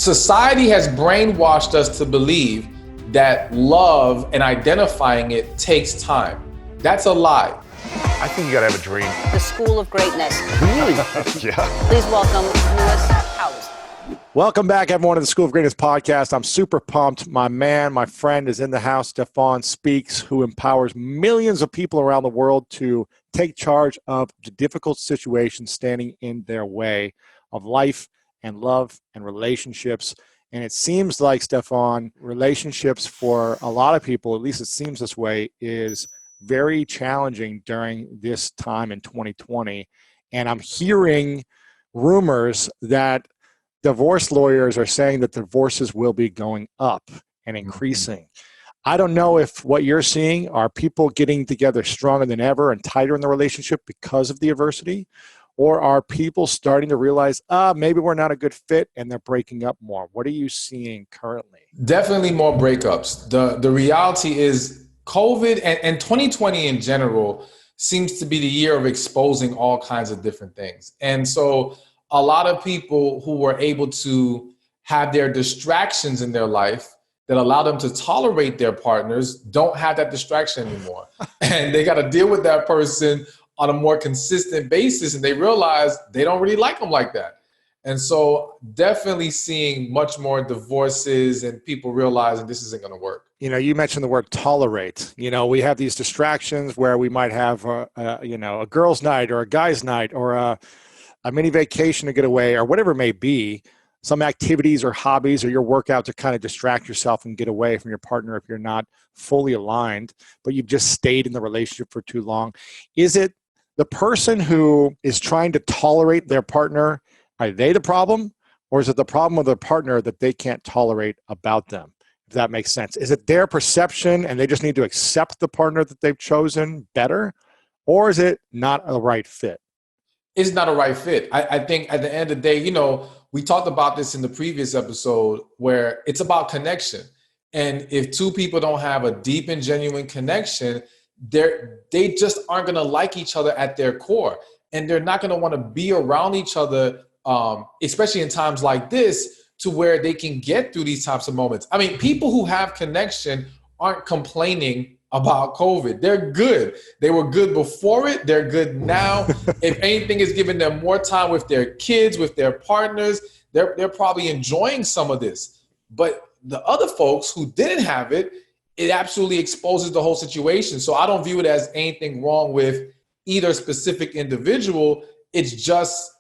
Society has brainwashed us to believe that love and identifying it takes time. That's a lie. I think you gotta have a dream. The School of Greatness. Really? Yeah. Please welcome Lewis Howes. Welcome back, everyone, to the School of Greatness podcast. I'm super pumped. My man, my friend is in the house, Stephan Speaks, who empowers millions of people around the world to take charge of the difficult situations standing in their way of life and love and relationships. And it seems like, Stephan, relationships for a lot of people, at least it seems this way, is very challenging during this time in 2020. And I'm hearing rumors that divorce lawyers are saying that divorces will be going up and increasing. I don't know if what you're seeing are people getting together stronger than ever and tighter in the relationship because of the adversity, or are people starting to realize, maybe we're not a good fit and they're breaking up more? What are you seeing currently? Definitely more breakups. The reality is COVID and 2020 in general seems to be the year of exposing all kinds of different things. And so a lot of people who were able to have their distractions in their life that allow them to tolerate their partners don't have that distraction anymore. And they got to deal with that person on a more consistent basis, and they realize they don't really like them like that. And so definitely seeing much more divorces and people realizing this isn't going to work. You know, you mentioned the word tolerate. You know, we have these distractions where we might have, a girls' night or a guy's night or a mini vacation to get away or whatever it may be, some activities or hobbies or your workout to kind of distract yourself and get away from your partner if you're not fully aligned, but you've just stayed in the relationship for too long. Is it the person who is trying to tolerate their partner, are they the problem? Or is it the problem of their partner that they can't tolerate about them? If that makes sense. Is it their perception and they just need to accept the partner that they've chosen better? Or is it not a right fit? It's not a right fit. I think at the end of the day, we talked about this in the previous episode where it's about connection. And if two people don't have a deep and genuine connection, they just aren't going to like each other at their core. And they're not going to want to be around each other, especially in times like this, to where they can get through these types of moments. I mean, people who have connection aren't complaining about COVID. They're good. They were good before it. They're good now. If anything is giving them more time with their kids, with their partners, they're probably enjoying some of this. But the other folks who didn't have it, it absolutely exposes the whole situation. So I don't view it as anything wrong with either specific individual. It's just,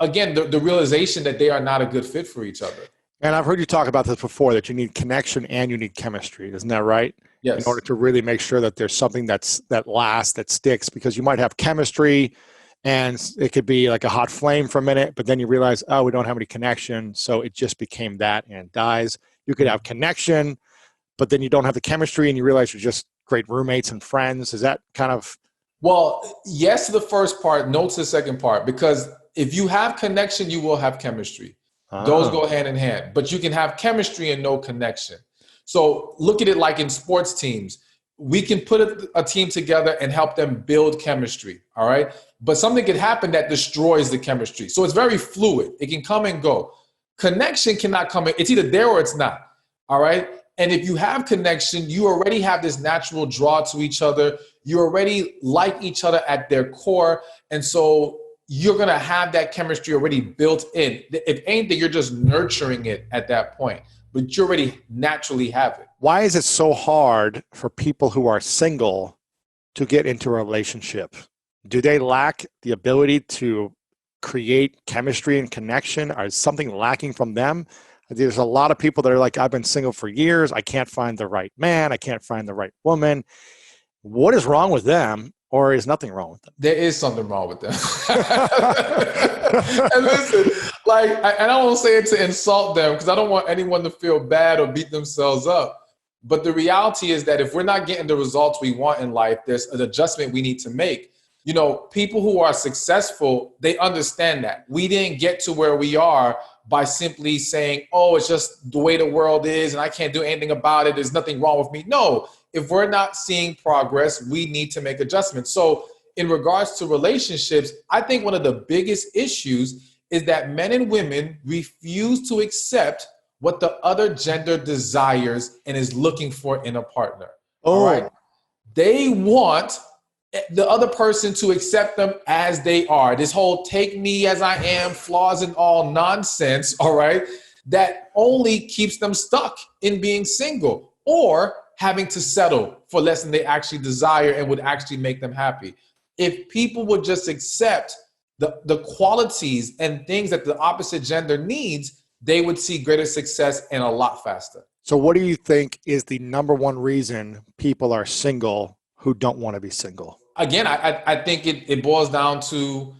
again, the realization that they are not a good fit for each other. And I've heard you talk about this before, that you need connection and you need chemistry. Isn't that right? Yes. In order to really make sure that there's something that lasts, that sticks, because you might have chemistry and it could be like a hot flame for a minute, but then you realize, we don't have any connection. So it just became that and it dies. You could have connection, but then you don't have the chemistry and you realize you're just great roommates and friends. Is that kind of? Well, yes to the first part, no to the second part, because if you have connection, you will have chemistry. Those go hand in hand, but you can have chemistry and no connection. So look at it like in sports teams. We can put a team together and help them build chemistry, all right? But something can happen that destroys the chemistry. So it's very fluid. It can come and go. Connection cannot come in. It's either there or it's not, all right? And if you have connection, you already have this natural draw to each other. You already like each other at their core. And so you're going to have that chemistry already built in. If anything, you're just nurturing it at that point, but you already naturally have it. Why is it so hard for people who are single to get into a relationship? Do they lack the ability to create chemistry and connection? Or is something lacking from them? There's a lot of people that are like, I've been single for years. I can't find the right man. I can't find the right woman. What is wrong with them? Or is nothing wrong with them? There is something wrong with them. And listen, and I don't say it to insult them because I don't want anyone to feel bad or beat themselves up. But the reality is that if we're not getting the results we want in life, there's an adjustment we need to make. People who are successful, they understand that. We didn't get to where we are by simply saying, it's just the way the world is and I can't do anything about it. There's nothing wrong with me. No. If we're not seeing progress, we need to make adjustments. So in regards to relationships, I think one of the biggest issues is that men and women refuse to accept what the other gender desires and is looking for in a partner. Oh. All right. They want the other person to accept them as they are. This whole take me as I am, flaws and all nonsense, all right, that only keeps them stuck in being single or having to settle for less than they actually desire and would actually make them happy. If people would just accept the qualities and things that the opposite gender needs, they would see greater success and a lot faster. So what do you think is the number one reason people are single who don't want to be single? Again, I think it boils down to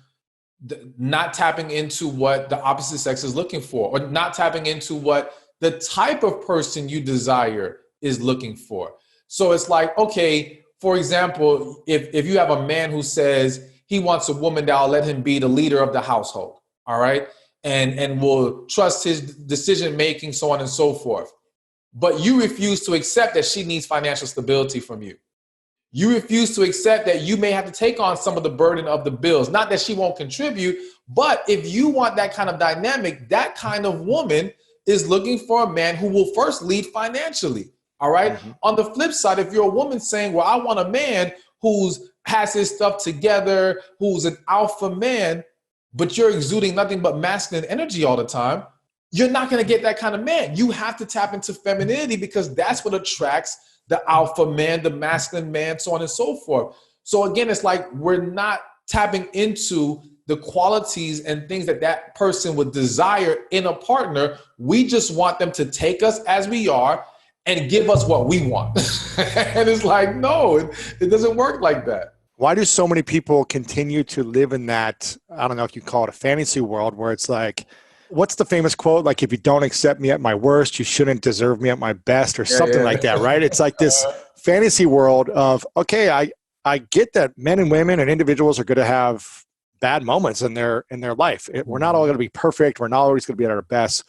not tapping into what the opposite sex is looking for, or not tapping into what the type of person you desire is looking for. So it's like, okay, for example, if you have a man who says he wants a woman that will let him be the leader of the household, all right, and will trust his decision-making, so on and so forth. But you refuse to accept that she needs financial stability from you. You refuse to accept that you may have to take on some of the burden of the bills. Not that she won't contribute, but if you want that kind of dynamic, that kind of woman is looking for a man who will first lead financially. All right. Mm-hmm. On the flip side, if you're a woman saying, well, I want a man who's has his stuff together, who's an alpha man, but you're exuding nothing but masculine energy all the time, you're not going to get that kind of man. You have to tap into femininity because that's what attracts the alpha man, the masculine man, so on and so forth. So again, it's like we're not tapping into the qualities and things that that person would desire in a partner. We just want them to take us as we are and give us what we want. And it's like, no, it doesn't work like that. Why do so many people continue to live in that, I don't know if you call it a fantasy world, where it's like, what's the famous quote? Like, if you don't accept me at my worst, you shouldn't deserve me at my best, or something like that, right? It's like this fantasy world of, okay, I get that men and women and individuals are going to have bad moments in their life. We're not all going to be perfect. We're not always going to be at our best,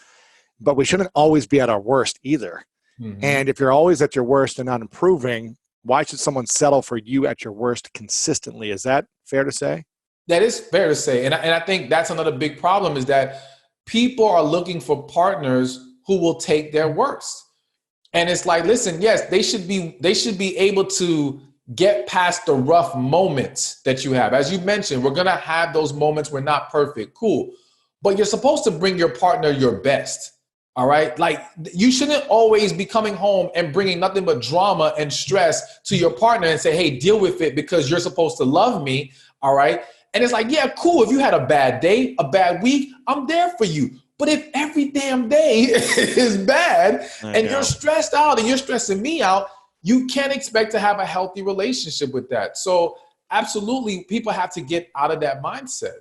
but we shouldn't always be at our worst either. Mm-hmm. And if you're always at your worst and not improving, why should someone settle for you at your worst consistently? Is that fair to say? That is fair to say. And I think that's another big problem, is that people are looking for partners who will take their worst. And it's like, listen, yes, they should be able to get past the rough moments that you have. As you mentioned, we're going to have those moments we're not perfect. Cool. But you're supposed to bring your partner your best. All right. Like, you shouldn't always be coming home and bringing nothing but drama and stress to your partner and say, hey, deal with it because you're supposed to love me. All right. And it's like, yeah, cool. If you had a bad day, a bad week, I'm there for you. But if every damn day is bad and you're stressed out and you're stressing me out, you can't expect to have a healthy relationship with that. So absolutely, people have to get out of that mindset.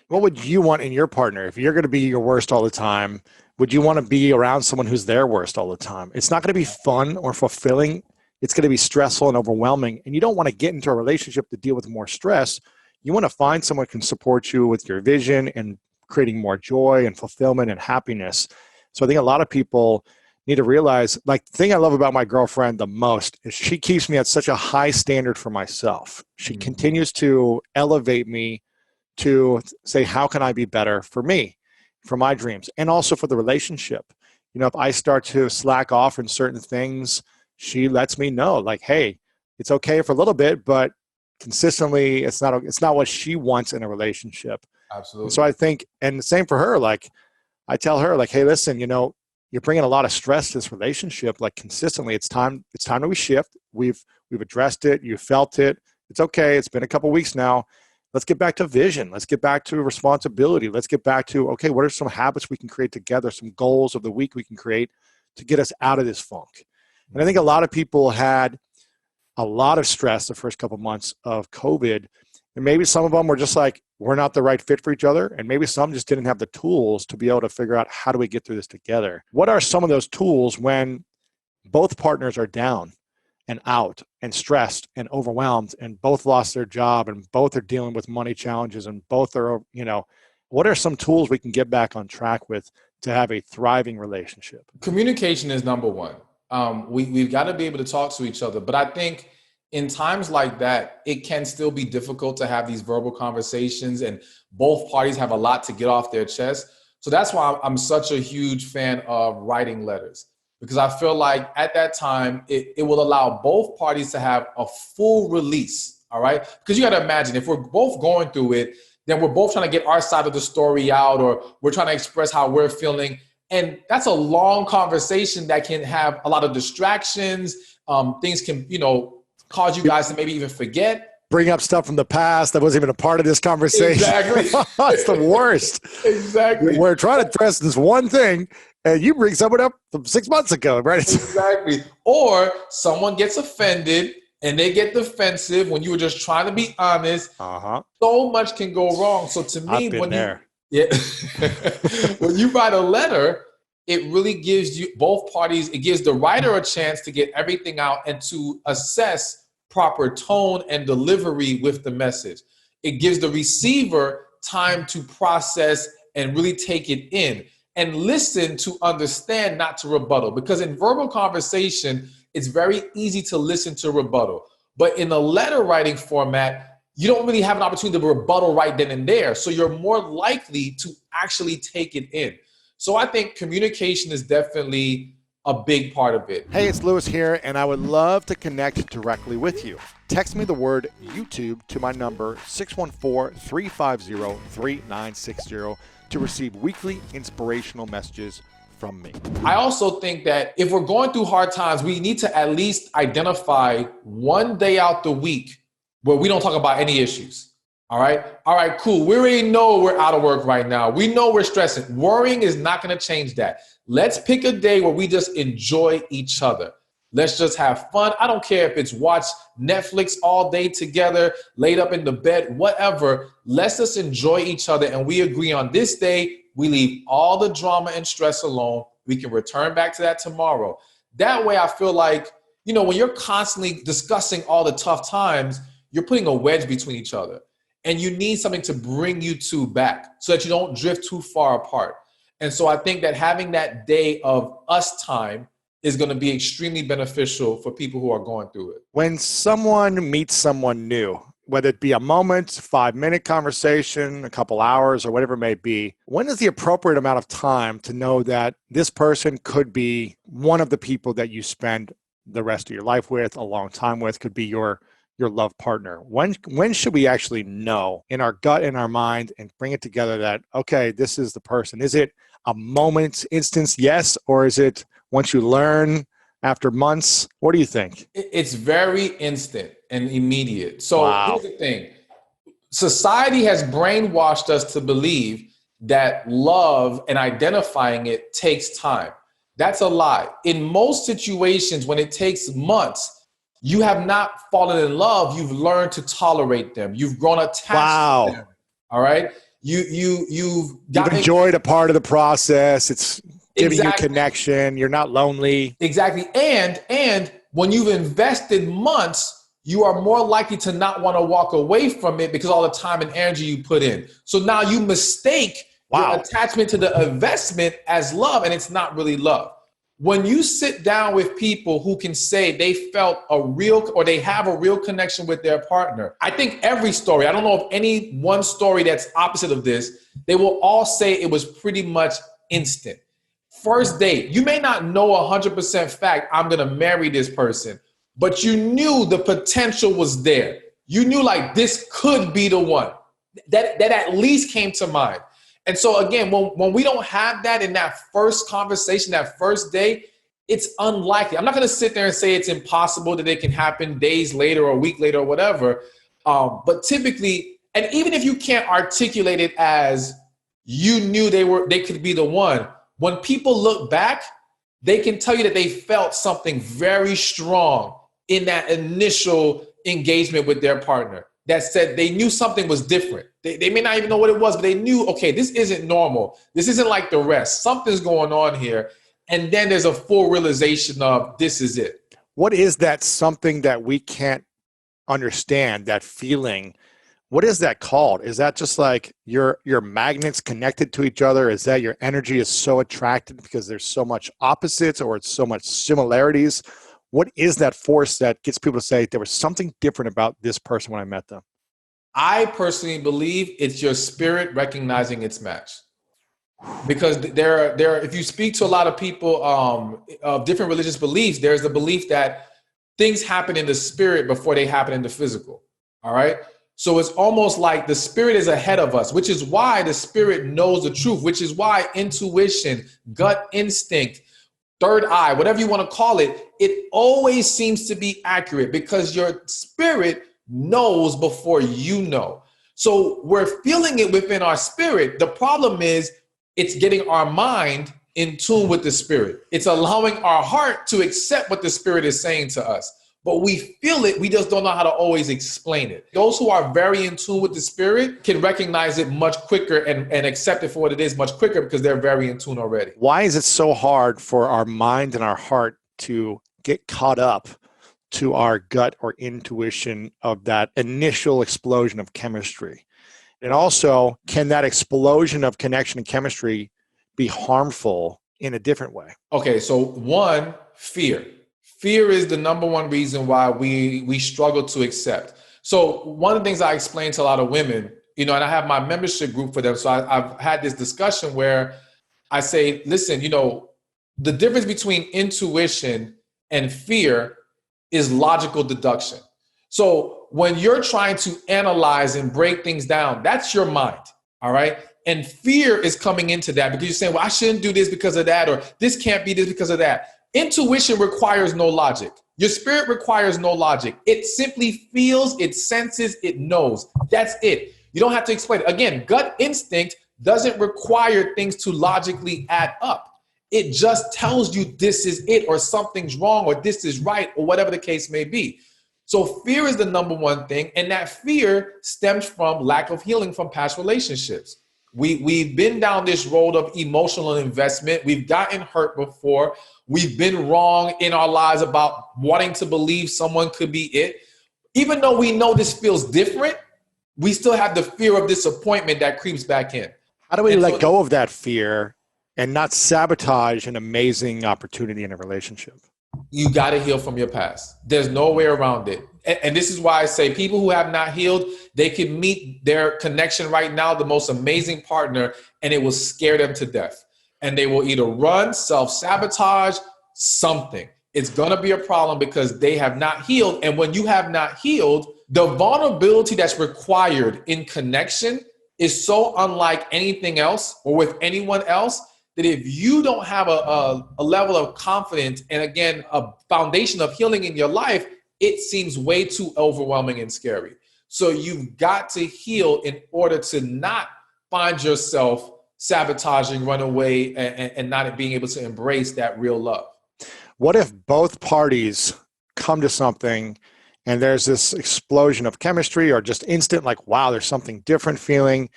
What would you want in your partner? If you're going to be your worst all the time, would you want to be around someone who's their worst all the time? It's not going to be fun or fulfilling. It's going to be stressful and overwhelming. And you don't want to get into a relationship to deal with more stress. You want to find someone who can support you with your vision and creating more joy and fulfillment and happiness. So I think a lot of people need to realize, like, the thing I love about my girlfriend the most is she keeps me at such a high standard for myself. She continues to elevate me to say, how can I be better for me, for my dreams, and also for the relationship? You know, if I start to slack off in certain things, she lets me know, like, hey, it's okay for a little bit, but consistently, it's not what she wants in a relationship. Absolutely. And so I think, and the same for her, like, I tell her, like, hey, listen, you know, you're bringing a lot of stress to this relationship, like, consistently. It's time that we shift. We've addressed it. You felt it. It's okay. It's been a couple of weeks now. Let's get back to vision. Let's get back to responsibility. Let's get back to, okay, what are some habits we can create together, some goals of the week we can create to get us out of this funk? And I think a lot of people had a lot of stress the first couple of months of COVID. And maybe some of them were just like, we're not the right fit for each other. And maybe some just didn't have the tools to be able to figure out, how do we get through this together? What are some of those tools when both partners are down and out and stressed and overwhelmed and both lost their job and both are dealing with money challenges and both are, you know, what are some tools we can get back on track with to have a thriving relationship? Communication is number one. We've got to be able to talk to each other. But I think in times like that, it can still be difficult to have these verbal conversations, and both parties have a lot to get off their chest. So that's why I'm such a huge fan of writing letters, because I feel like at that time, it will allow both parties to have a full release, all right? Because you got to imagine, if we're both going through it, then we're both trying to get our side of the story out, or we're trying to express how we're feeling. And that's a long conversation that can have a lot of distractions. Things can, cause you guys to maybe even forget. Bring up stuff from the past that wasn't even a part of this conversation. Exactly. It's the worst. Exactly. We're trying to address this one thing, and you bring someone up from 6 months ago, right? Exactly. Or someone gets offended and they get defensive when you were just trying to be honest. So much can go wrong. So to me, when you write a letter, it really gives you both parties, it gives the writer a chance to get everything out and to assess proper tone and delivery with the message. It gives the receiver time to process and really take it in and listen to understand, not to rebuttal. Because in verbal conversation, it's very easy to listen to rebuttal. But in a letter writing format, you don't really have an opportunity to rebuttal right then and there. So you're more likely to actually take it in. So I think communication is definitely a big part of it. Hey, it's Lewis here, and I would love to connect directly with you. Text me the word YouTube to my number 614-350-3960 to receive weekly inspirational messages from me. I also think that if we're going through hard times, we need to at least identify one day out the week where we don't talk about any issues. All right, cool. We already know we're out of work right now. We know we're stressing. Worrying is not going to change that. Let's pick a day where we just enjoy each other. Let's just have fun. I don't care if it's watch Netflix all day together, laid up in the bed, whatever. Let's just enjoy each other. And we agree on this day, we leave all the drama and stress alone. We can return back to that tomorrow. That way, I feel like, when you're constantly discussing all the tough times, you're putting a wedge between each other. And you need something to bring you two back so that you don't drift too far apart. And so I think that having that day of us time is going to be extremely beneficial for people who are going through it. When someone meets someone new, whether it be a moment, 5-minute conversation, a couple hours, or whatever it may be, when is the appropriate amount of time to know that this person could be one of the people that you spend the rest of your life with, a long time with, could be your love partner? When should we actually know in our gut, in our mind, and bring it together that, okay, this is the person? Is it a moment, instance, yes? Or is it once you learn after months? What do you think? It's very instant and immediate. So Wow. Here's the thing. Society has brainwashed us to believe that love and identifying it takes time. That's a lie. In most situations, when it takes months, you have not fallen in love. You've learned to tolerate them. You've grown attached to them. All right. You've enjoyed a part of the process. It's giving you connection. You're not lonely. Exactly. And when you've invested months, you are more likely to not want to walk away from it because all the time and energy you put in. So now you mistake your attachment to the investment as love, and it's not really love. When you sit down with people who can say they felt they have a real connection with their partner, I think every story, I don't know of any one story that's opposite of this, they will all say it was pretty much instant. First date, you may not know 100% fact, I'm going to marry this person, but you knew the potential was there. You knew like this could be the one. That at least came to mind. And so again, when we don't have that in that first conversation, that first day, it's unlikely. I'm not going to sit there and say it's impossible that it can happen days later or a week later or whatever. But typically, and even if you can't articulate it as you knew they could be the one, when people look back, they can tell you that they felt something very strong in that initial engagement with their partner that said they knew something was different. They may not even know what it was, but they knew, okay, this isn't normal. This isn't like the rest. Something's going on here. And then there's a full realization of this is it. What is that something that we can't understand, that feeling? What is that called? Is that just like your magnets connected to each other? Is that your energy is so attracted because there's so much opposites or it's so much similarities? What is that force that gets people to say there was something different about this person when I met them? I personally believe it's your spirit recognizing its match. Because if you speak to a lot of people of different religious beliefs, there's the belief that things happen in the spirit before they happen in the physical. All right. So it's almost like the spirit is ahead of us, which is why the spirit knows the truth, which is why intuition, gut instinct, third eye, whatever you want to call it, it always seems to be accurate because your spirit knows before you know. So we're feeling it within our spirit. The problem is it's getting our mind in tune with the spirit. It's allowing our heart to accept what the spirit is saying to us. But we feel it, we just don't know how to always explain it. Those who are very in tune with the spirit can recognize it much quicker and accept it for what it is much quicker because they're very in tune already. Why is it so hard for our mind and our heart to get caught up to our gut or intuition of that initial explosion of chemistry? And also, can that explosion of connection and chemistry be harmful in a different way? Okay, so one, fear. Fear is the number one reason why we struggle to accept. So one of the things I explain to a lot of women, and I have my membership group for them. So I've had this discussion where I say, listen, the difference between intuition and fear is logical deduction. So when you're trying to analyze and break things down, that's your mind, all right? And fear is coming into that because you're saying, well, I shouldn't do this because of that, or this can't be this because of that. Intuition requires no logic. Your spirit requires no logic. It simply feels, it senses, it knows. That's it. You don't have to explain it. Again, gut instinct doesn't require things to logically add up. It just tells you this is it, or something's wrong, or this is right, or whatever the case may be. So fear is the number one thing. And that fear stems from lack of healing from past relationships. We've been down this road of emotional investment. We've gotten hurt before. We've been wrong in our lives about wanting to believe someone could be it. Even though we know this feels different, we still have the fear of disappointment that creeps back in. How do we let go of that fear and not sabotage an amazing opportunity in a relationship? You got to heal from your past. There's no way around it. And this is why I say people who have not healed, they can meet their connection right now, the most amazing partner, and it will scare them to death. And they will either run, self-sabotage, something. It's going to be a problem because they have not healed. And when you have not healed, the vulnerability that's required in connection is so unlike anything else or with anyone else that if you don't have a level of confidence and, again, a foundation of healing in your life, it seems way too overwhelming and scary. So you've got to heal in order to not find yourself sabotaging, run away, and not being able to embrace that real love. What if both parties come to something and there's this explosion of chemistry or just instant, like, wow, there's something different feeling,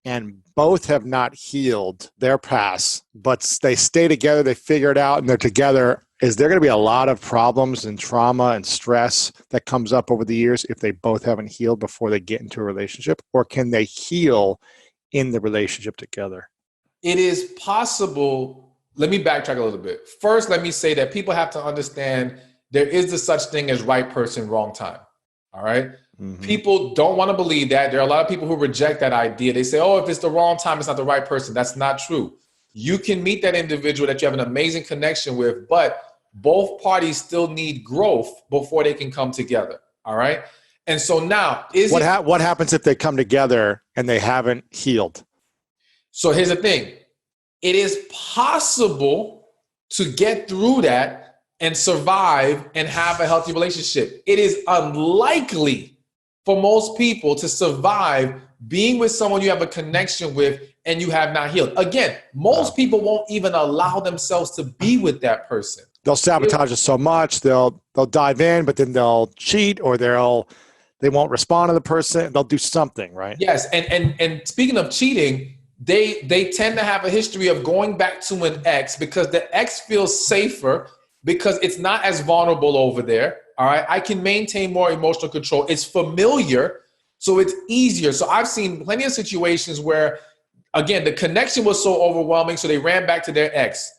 and both have not healed their past, but they stay together, they figure it out, and they're together? Is there going to be a lot of problems and trauma and stress that comes up over the years if they both haven't healed before they get into a relationship? Or can they heal in the relationship together? It is possible. Let me backtrack a little bit. First, let me say that people have to understand there is the such thing as right person, wrong time. All right? Mm-hmm. People don't want to believe that. There are a lot of people who reject that idea. They say, oh, if it's the wrong time, it's not the right person. That's not true. You can meet that individual that you have an amazing connection with, but both parties still need growth before they can come together. All right? And so now, what happens if they come together and they haven't healed? So here's the thing. It is possible to get through that and survive and have a healthy relationship. It is unlikely for most people to survive being with someone you have a connection with and you have not healed. Again, most people won't even allow themselves to be with that person. They'll sabotage it so much. They'll dive in, but then they'll cheat, or they won't respond to the person. They'll do something, right? Yes, and speaking of cheating, they tend to have a history of going back to an ex because the ex feels safer because it's not as vulnerable over there. All right, I can maintain more emotional control. It's familiar, so it's easier. So I've seen plenty of situations where, again, the connection was so overwhelming, so they ran back to their ex.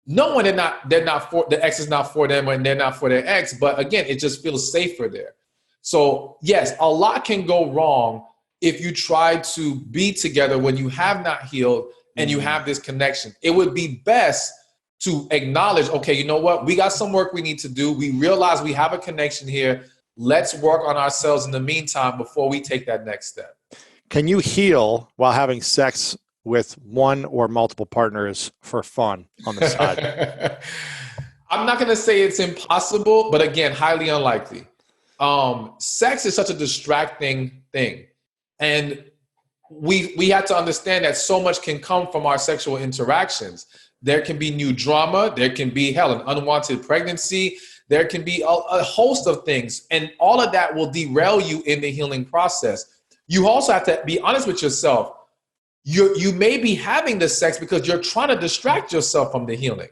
No one, they're not for the ex is not for them, and they're not for their ex. But again, it just feels safer there. So yes, a lot can go wrong if you try to be together when you have not healed and you have this connection. It would be best to acknowledge, okay, you know what? We got some work we need to do. We realize we have a connection here. Let's work on ourselves in the meantime before we take that next step. Can you heal while having sex with one or multiple partners for fun on the side? I'm not going to say it's impossible, but again, highly unlikely. Sex is such a distracting thing. And we have to understand that so much can come from our sexual interactions. There can be new drama. There can be, an unwanted pregnancy. There can be a host of things. And all of that will derail you in the healing process. You also have to be honest with yourself. You may be having the sex because you're trying to distract yourself from the healing.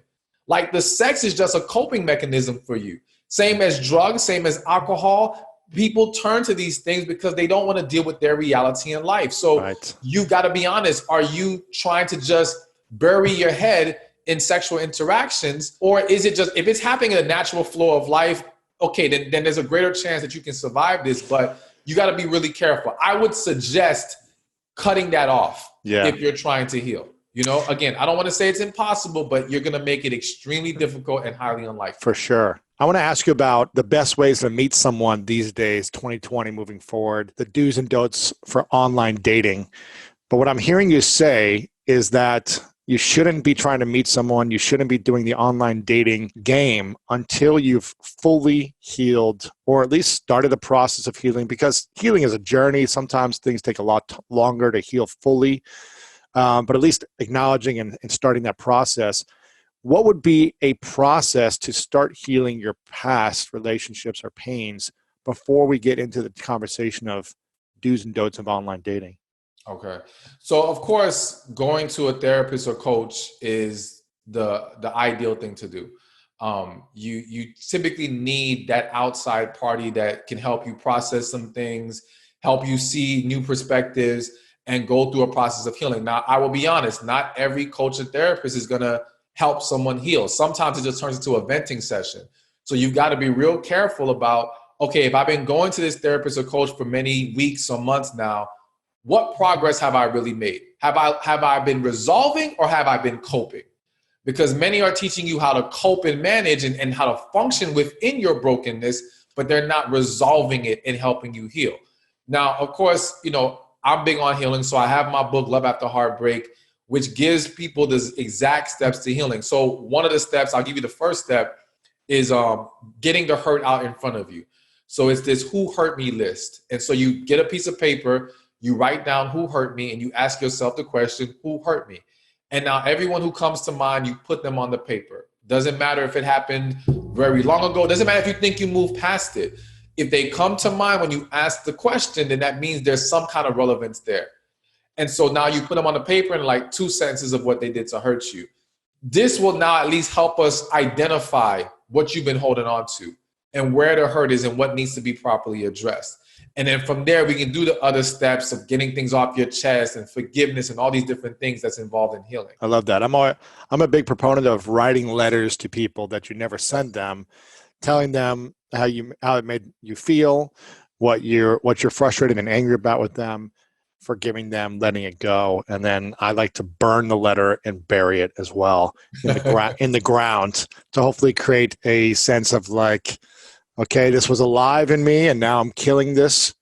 Like the sex is just a coping mechanism for you. Same as drugs, same as alcohol. People turn to these things because they don't want to deal with their reality in life. So you got to be honest. Are you trying to just bury your head in sexual interactions? Or is it just, if it's happening in a natural flow of life, okay, then there's a greater chance that you can survive this, but you got to be really careful. I would suggest cutting that off if you're trying to heal. Again, I don't want to say it's impossible, but you're going to make it extremely difficult and highly unlikely. For sure. I want to ask you about the best ways to meet someone these days, 2020 moving forward, the do's and don'ts for online dating. But what I'm hearing you say is that you shouldn't be trying to meet someone. You shouldn't be doing the online dating game until you've fully healed, or at least started the process of healing, because healing is a journey. Sometimes things take a lot longer to heal fully. But at least acknowledging and starting that process. What would be a process to start healing your past relationships or pains before we get into the conversation of do's and don'ts of online dating? Okay. So of course, going to a therapist or coach is the ideal thing to do. You typically need that outside party that can help you process some things, help you see new perspectives, and go through a process of healing. Now, I will be honest, not every coach or therapist is going to help someone heal. Sometimes it just turns into a venting session. So you've got to be real careful about, okay, if I've been going to this therapist or coach for many weeks or months now, what progress have I really made? Have I been resolving, or have I been coping? Because many are teaching you how to cope and manage and how to function within your brokenness, but they're not resolving it and helping you heal. Now, of course, I'm big on healing. So I have my book, Love After Heartbreak, which gives people the exact steps to healing. So one of the steps, I'll give you the first step, is getting the hurt out in front of you. So it's this who hurt me list. And so you get a piece of paper, you write down who hurt me, and you ask yourself the question, who hurt me? And now everyone who comes to mind, you put them on the paper. Doesn't matter if it happened very long ago. Doesn't matter if you think you moved past it. If they come to mind when you ask the question, then that means there's some kind of relevance there. And so now you put them on the paper in like 2 sentences of what they did to hurt you. This will now at least help us identify what you've been holding on to and where the hurt is and what needs to be properly addressed. And then from there, we can do the other steps of getting things off your chest and forgiveness and all these different things that's involved in healing. I love that. I'm a big proponent of writing letters to people that you never send them, telling them how it made you feel, what you're frustrated and angry about with them, forgiving them, letting it go. And then I like to burn the letter and bury it as well in the ground to hopefully create a sense of like, okay, this was alive in me and now I'm killing this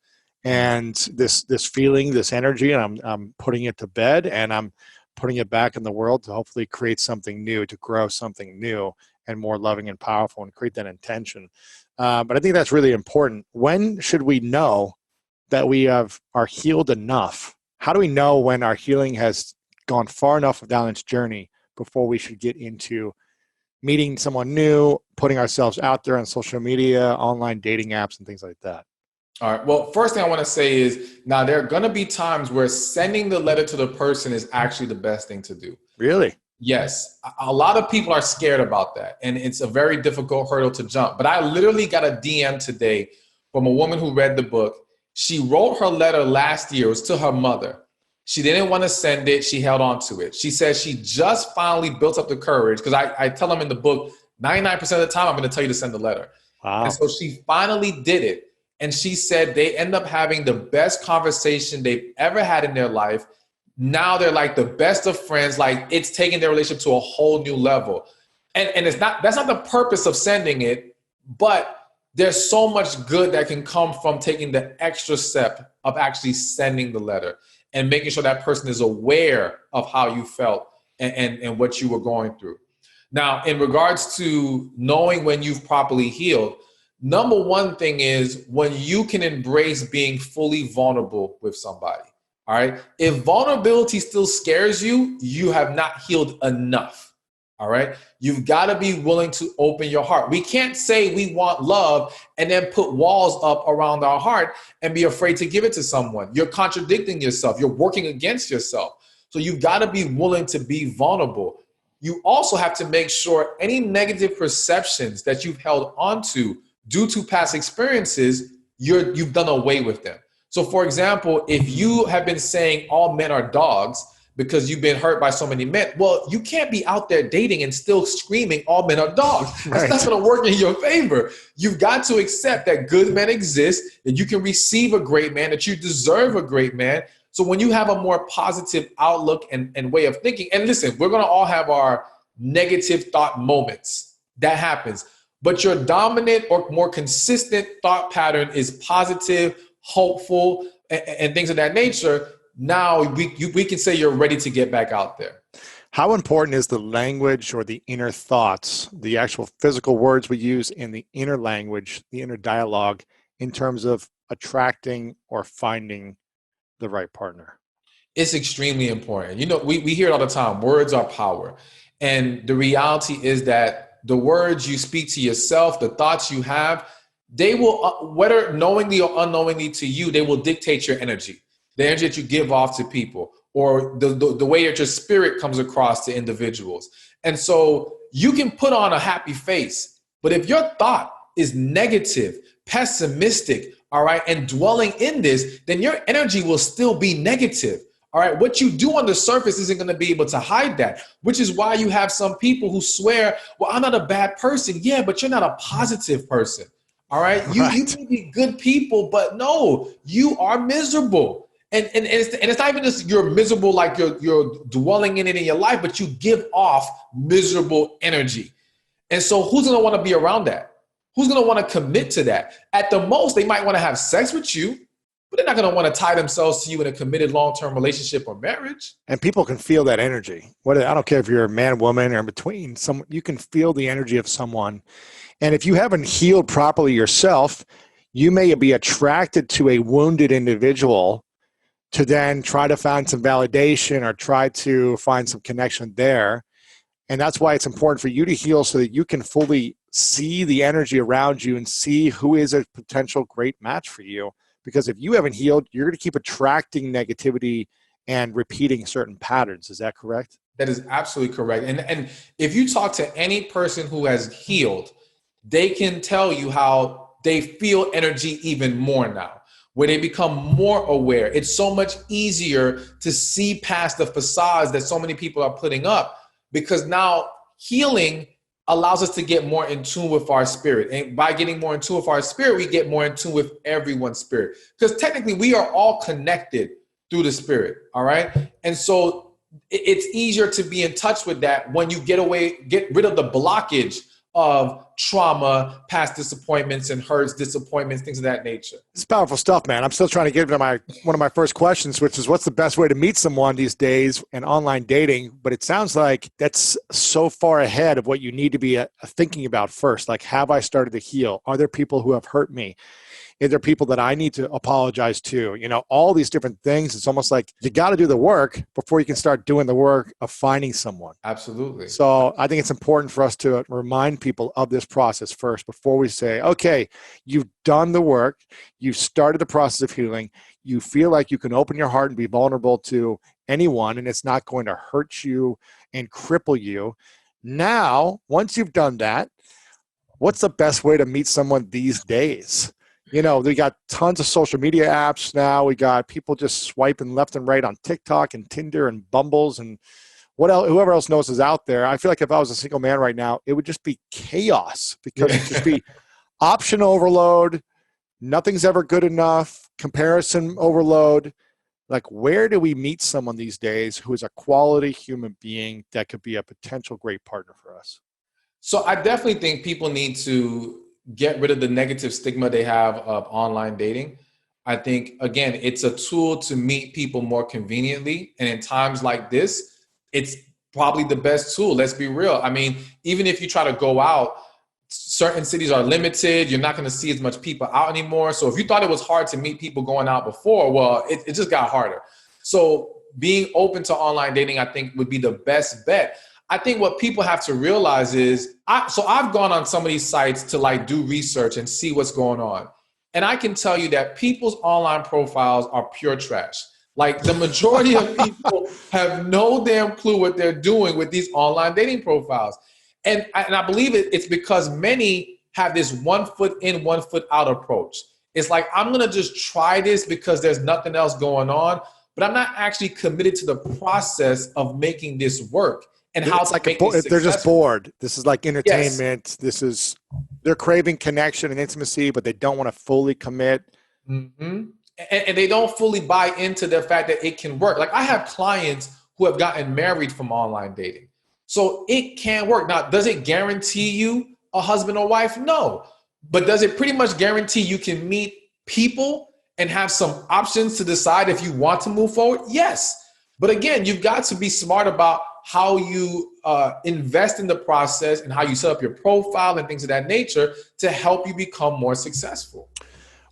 and this feeling, this energy, and I'm putting it to bed and I'm putting it back in the world to hopefully create something new, to grow something new and more loving and powerful and create that intention. But I think that's really important. When should we know that we are healed enough? How do we know when our healing has gone far enough down its journey before we should get into meeting someone new, putting ourselves out there on social media, online dating apps, and things like that? All right. Well, first thing I want to say is now there are going to be times where sending the letter to the person is actually the best thing to do. Really? Yes. A lot of people are scared about that, and it's a very difficult hurdle to jump. But I literally got a DM today from a woman who read the book. She wrote her letter last year. It was to her mother. She didn't want to send it. She held on to it. She said she just finally built up the courage, because I tell them in the book, 99% of the time, I'm going to tell you to send the letter. Wow. And so she finally did it. And she said they end up having the best conversation they've ever had in their life. Now they're like the best of friends. Like it's taking their relationship to a whole new level. And that's not the purpose of sending it, but there's so much good that can come from taking the extra step of actually sending the letter and making sure that person is aware of how you felt and what you were going through. Now, in regards to knowing when you've properly healed, number one thing is when you can embrace being fully vulnerable with somebody. All right. If vulnerability still scares you, you have not healed enough. All right. You've got to be willing to open your heart. We can't say we want love and then put walls up around our heart and be afraid to give it to someone. You're contradicting yourself. You're working against yourself. So you've got to be willing to be vulnerable. You also have to make sure any negative perceptions that you've held onto due to past experiences, you've done away with them. So for example, if you have been saying all men are dogs because you've been hurt by so many men, well, you can't be out there dating and still screaming all men are dogs. That's not going to work in your favor. You've got to accept that good men exist, that you can receive a great man, that you deserve a great man. So when you have a more positive outlook and way of thinking, and listen, we're going to all have our negative thought moments. That happens. But your dominant or more consistent thought pattern is positive, hopeful, and things of that nature. Now we can say you're ready to get back out there. How important is the language or the inner thoughts, the actual physical words we use in the inner language, the inner dialogue, in terms of attracting or finding the right partner? It's extremely important. You know, we hear it all the time. Words are power. And the reality is that the words you speak to yourself, the thoughts you have, they will, whether knowingly or unknowingly to you, they will dictate your energy, the energy that you give off to people, or the way that your spirit comes across to individuals. And so you can put on a happy face, but if your thought is negative, pessimistic, all right, and dwelling in this, then your energy will still be negative. All right, what you do on the surface isn't going to be able to hide that, which is why you have some people who swear, well, I'm not a bad person. Yeah, but you're not a positive person. All right, you may be good people, but no, you are miserable. And it's not even just you're miserable like you're dwelling in it in your life, but you give off miserable energy. And so who's going to want to be around that? Who's going to want to commit to that? At the most, they might want to have sex with you, but they're not going to want to tie themselves to you in a committed long-term relationship or marriage. And people can feel that energy. I don't care if you're a man, woman, or in between. You can feel the energy of someone. And if you haven't healed properly yourself, you may be attracted to a wounded individual to then try to find some validation or try to find some connection there. And that's why it's important for you to heal so that you can fully see the energy around you and see who is a potential great match for you. Because if you haven't healed, you're going to keep attracting negativity and repeating certain patterns. Is that correct? That is absolutely correct. And if you talk to any person who has healed, they can tell you how they feel energy even more now, where they become more aware. It's so much easier to see past the facades that so many people are putting up, because now healing allows us to get more in tune with our spirit. And by getting more in tune with our spirit, we get more in tune with everyone's spirit. Because technically we are all connected through the spirit, all right? And so it's easier to be in touch with that when you get rid of the blockage of trauma, past disappointments and hurts, disappointments, things of that nature. It's powerful stuff, man. I'm still trying to get to one of my first questions, which is what's the best way to meet someone these days in online dating? But it sounds like that's so far ahead of what you need to be thinking about first. Like, have I started to heal? Are there people who have hurt me? Are there people that I need to apologize to? You know, all these different things. It's almost like you got to do the work before you can start doing the work of finding someone. Absolutely. So I think it's important for us to remind people of this process first before we say, okay, you've done the work. You've started the process of healing. You feel like you can open your heart and be vulnerable to anyone, and it's not going to hurt you and cripple you. Now, once you've done that, what's the best way to meet someone these days? You know, we got tons of social media apps now. We got people just swiping left and right on TikTok and Tinder and Bumbles and whoever else knows is out there. I feel like if I was a single man right now, it would just be chaos because it'd just be option overload. Nothing's ever good enough. Comparison overload. Like, where do we meet someone these days who is a quality human being that could be a potential great partner for us? So I definitely think people need to get rid of the negative stigma they have of online dating. I think, again, it's a tool to meet people more conveniently. And in times like this, it's probably the best tool. Let's be real. I mean, even if you try to go out, certain cities are limited. You're not going to see as much people out anymore. So if you thought it was hard to meet people going out before, well, it just got harder. So being open to online dating, I think, would be the best bet. I think what people have to realize is, I've gone on some of these sites to like do research and see what's going on. And I can tell you that people's online profiles are pure trash. Like the majority of people have no damn clue what they're doing with these online dating profiles. And I believe it's because many have this 1 foot in, 1 foot out approach. It's like, I'm going to just try this because there's nothing else going on, but I'm not actually committed to the process of making this work. And how it's like they're just bored. This is like entertainment. Yes. They're craving connection and intimacy, but they don't want to fully commit. Mm-hmm. And they don't fully buy into the fact that it can work. Like I have clients who have gotten married from online dating. So it can work. Now, does it guarantee you a husband or wife? No. But does it pretty much guarantee you can meet people and have some options to decide if you want to move forward? Yes. But again, you've got to be smart about how you invest in the process and how you set up your profile and things of that nature to help you become more successful.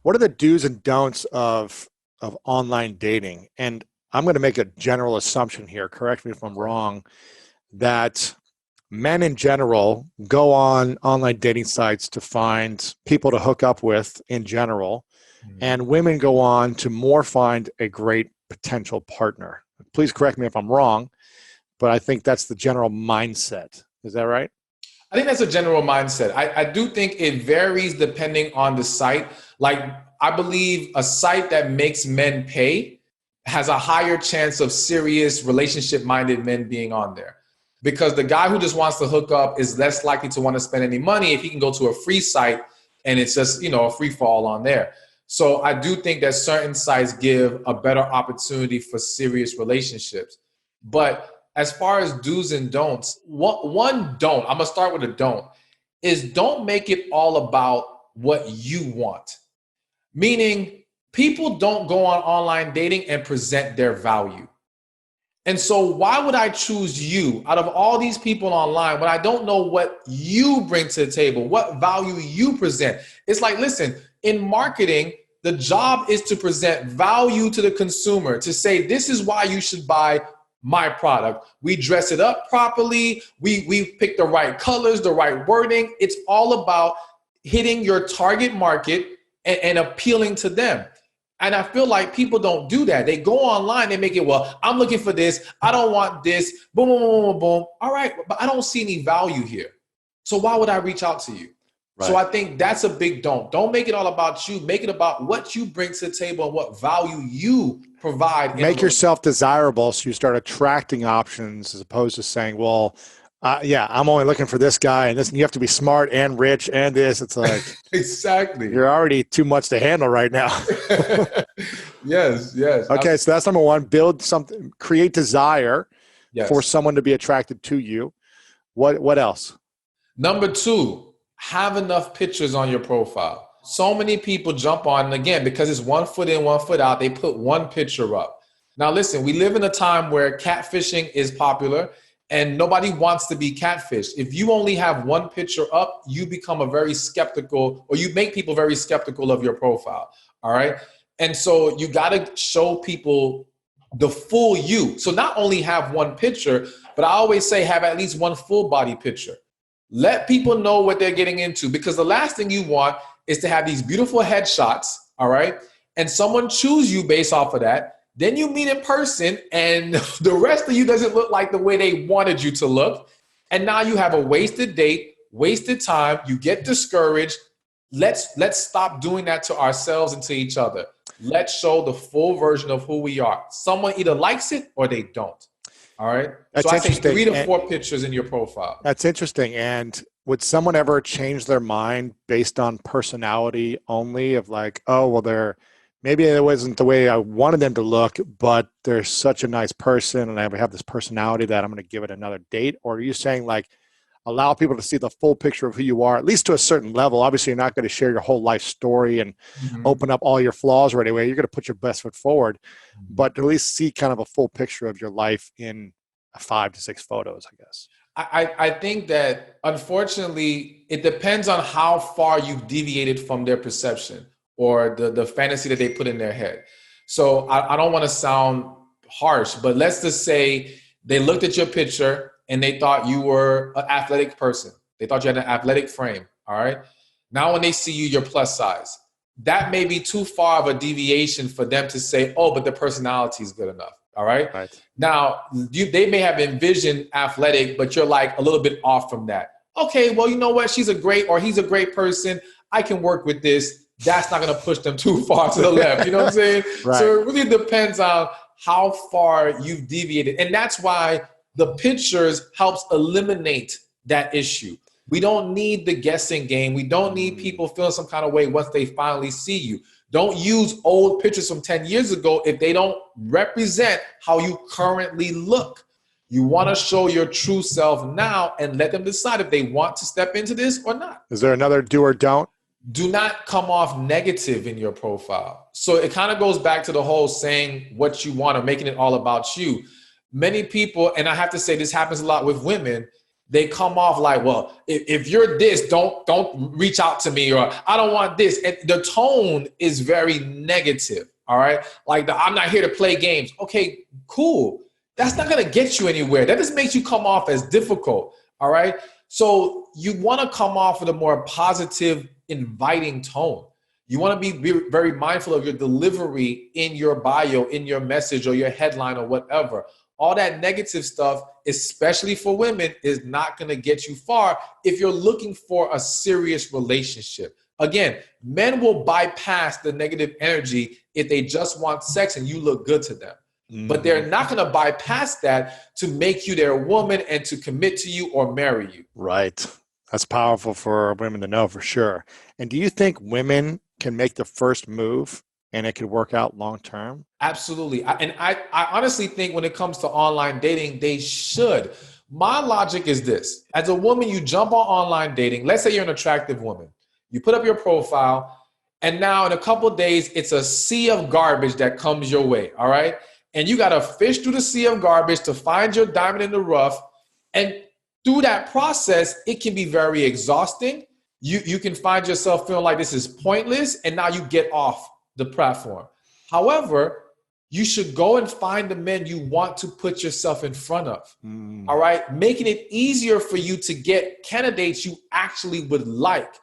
What are the do's and don'ts of online dating? And I'm going to make a general assumption here, correct me if I'm wrong, that men in general go on online dating sites to find people to hook up with in general, and women go on to more find a great potential partner. Please correct me if I'm wrong, but I think that's the general mindset. Is that right? I think that's a general mindset. I do think it varies depending on the site. Like, I believe a site that makes men pay has a higher chance of serious relationship-minded men being on there. Because the guy who just wants to hook up is less likely to want to spend any money if he can go to a free site and it's just, a free fall on there. So I do think that certain sites give a better opportunity for serious relationships. But as far as do's and don'ts, one don't, I'm going to start with a don't, is don't make it all about what you want. Meaning, people don't go on online dating and present their value. And so why would I choose you out of all these people online when I don't know what you bring to the table, what value you present? It's like, listen, in marketing, the job is to present value to the consumer, to say, this is why you should buy my product. We dress it up properly. We pick the right colors, the right wording. It's all about hitting your target market and appealing to them. And I feel like people don't do that. They go online, they make it, well, I'm looking for this. I don't want this. Boom, boom, boom, boom, boom. All right, but I don't see any value here. So why would I reach out to you? Right. So I think that's a big don't. Don't make it all about you. Make it about what you bring to the table and what value you provide. Make yourself desirable so you start attracting options as opposed to saying, well, I'm only looking for this guy and this. And you have to be smart and rich and this. It's like exactly. You're already too much to handle right now. Yes. Okay, so that's number one. Build something. Create desire for someone to be attracted to you. What else? Number two, have enough pictures on your profile. So many people jump on, and again, because it's 1 foot in, 1 foot out, they put one picture up. Now, listen, we live in a time where catfishing is popular. And nobody wants to be catfished. If you only have one picture up, you become you make people very skeptical of your profile. All right. And so you got to show people the full you. So not only have one picture, but I always say have at least one full body picture. Let people know what they're getting into, because the last thing you want is to have these beautiful headshots. All right. And someone choose you based off of that. Then you meet in person and the rest of you doesn't look like the way they wanted you to look. And now you have a wasted date, wasted time. You get discouraged. Let's stop doing that to ourselves and to each other. Let's show the full version of who we are. Someone either likes it or they don't. All right. That's so I say 3 to 4 and pictures in your profile. That's interesting. And would someone ever change their mind based on personality only of like, oh, well, they're maybe it wasn't the way I wanted them to look, but they're such a nice person and I have this personality that I'm going to give it another date? Or are you saying like, allow people to see the full picture of who you are, at least to a certain level? Obviously, you're not going to share your whole life story and open up all your flaws right away. You're going to put your best foot forward, but at least see kind of a full picture of your life in 5 to 6 photos, I guess. I think that, unfortunately, it depends on how far you've deviated from their perception or the fantasy that they put in their head. So I don't want to sound harsh, but let's just say they looked at your picture and they thought you were an athletic person. They thought you had an athletic frame, all right? Now when they see you, you're plus size. That may be too far of a deviation for them to say, oh, but the personality is good enough, all right? Now, they may have envisioned athletic, but you're like a little bit off from that. Okay, well, you know what? He's a great person. I can work with this. That's not going to push them too far to the left. You know what I'm saying? Right. So it really depends on how far you've deviated. And that's why the pictures helps eliminate that issue. We don't need the guessing game. We don't need people feeling some kind of way once they finally see you. Don't use old pictures from 10 years ago if they don't represent how you currently look. You want to show your true self now and let them decide if they want to step into this or not. Is there another do or don't? Do not come off negative in your profile. So it kind of goes back to the whole saying what you want or making it all about you. Many people, and I have to say this happens a lot with women, they come off like, well, if you're this, don't reach out to me, or I don't want this. And the tone is very negative, all right? Like, I'm not here to play games. Okay, cool. That's not going to get you anywhere. That just makes you come off as difficult, all right? So you want to come off with a more positive, inviting tone. You want to be very mindful of your delivery in your bio, in your message, or your headline, or whatever. All that negative stuff, especially for women, is not going to get you far if you're looking for a serious relationship. Again, men will bypass the negative energy if they just want sex and you look good to them. But they're not going to bypass that to make you their woman and to commit to you or marry you. Right. That's powerful for women to know for sure. And do you think women can make the first move and it could work out long term? Absolutely. I honestly think when it comes to online dating, they should. My logic is this. As a woman, you jump on online dating. Let's say you're an attractive woman. You put up your profile, and now in a couple of days, it's a sea of garbage that comes your way, all right? And you got to fish through the sea of garbage to find your diamond in the rough. And through that process, it can be very exhausting. You can find yourself feeling like this is pointless, and now you get off the platform. However, you should go and find the men you want to put yourself in front of, all right? Making it easier for you to get candidates you actually would like.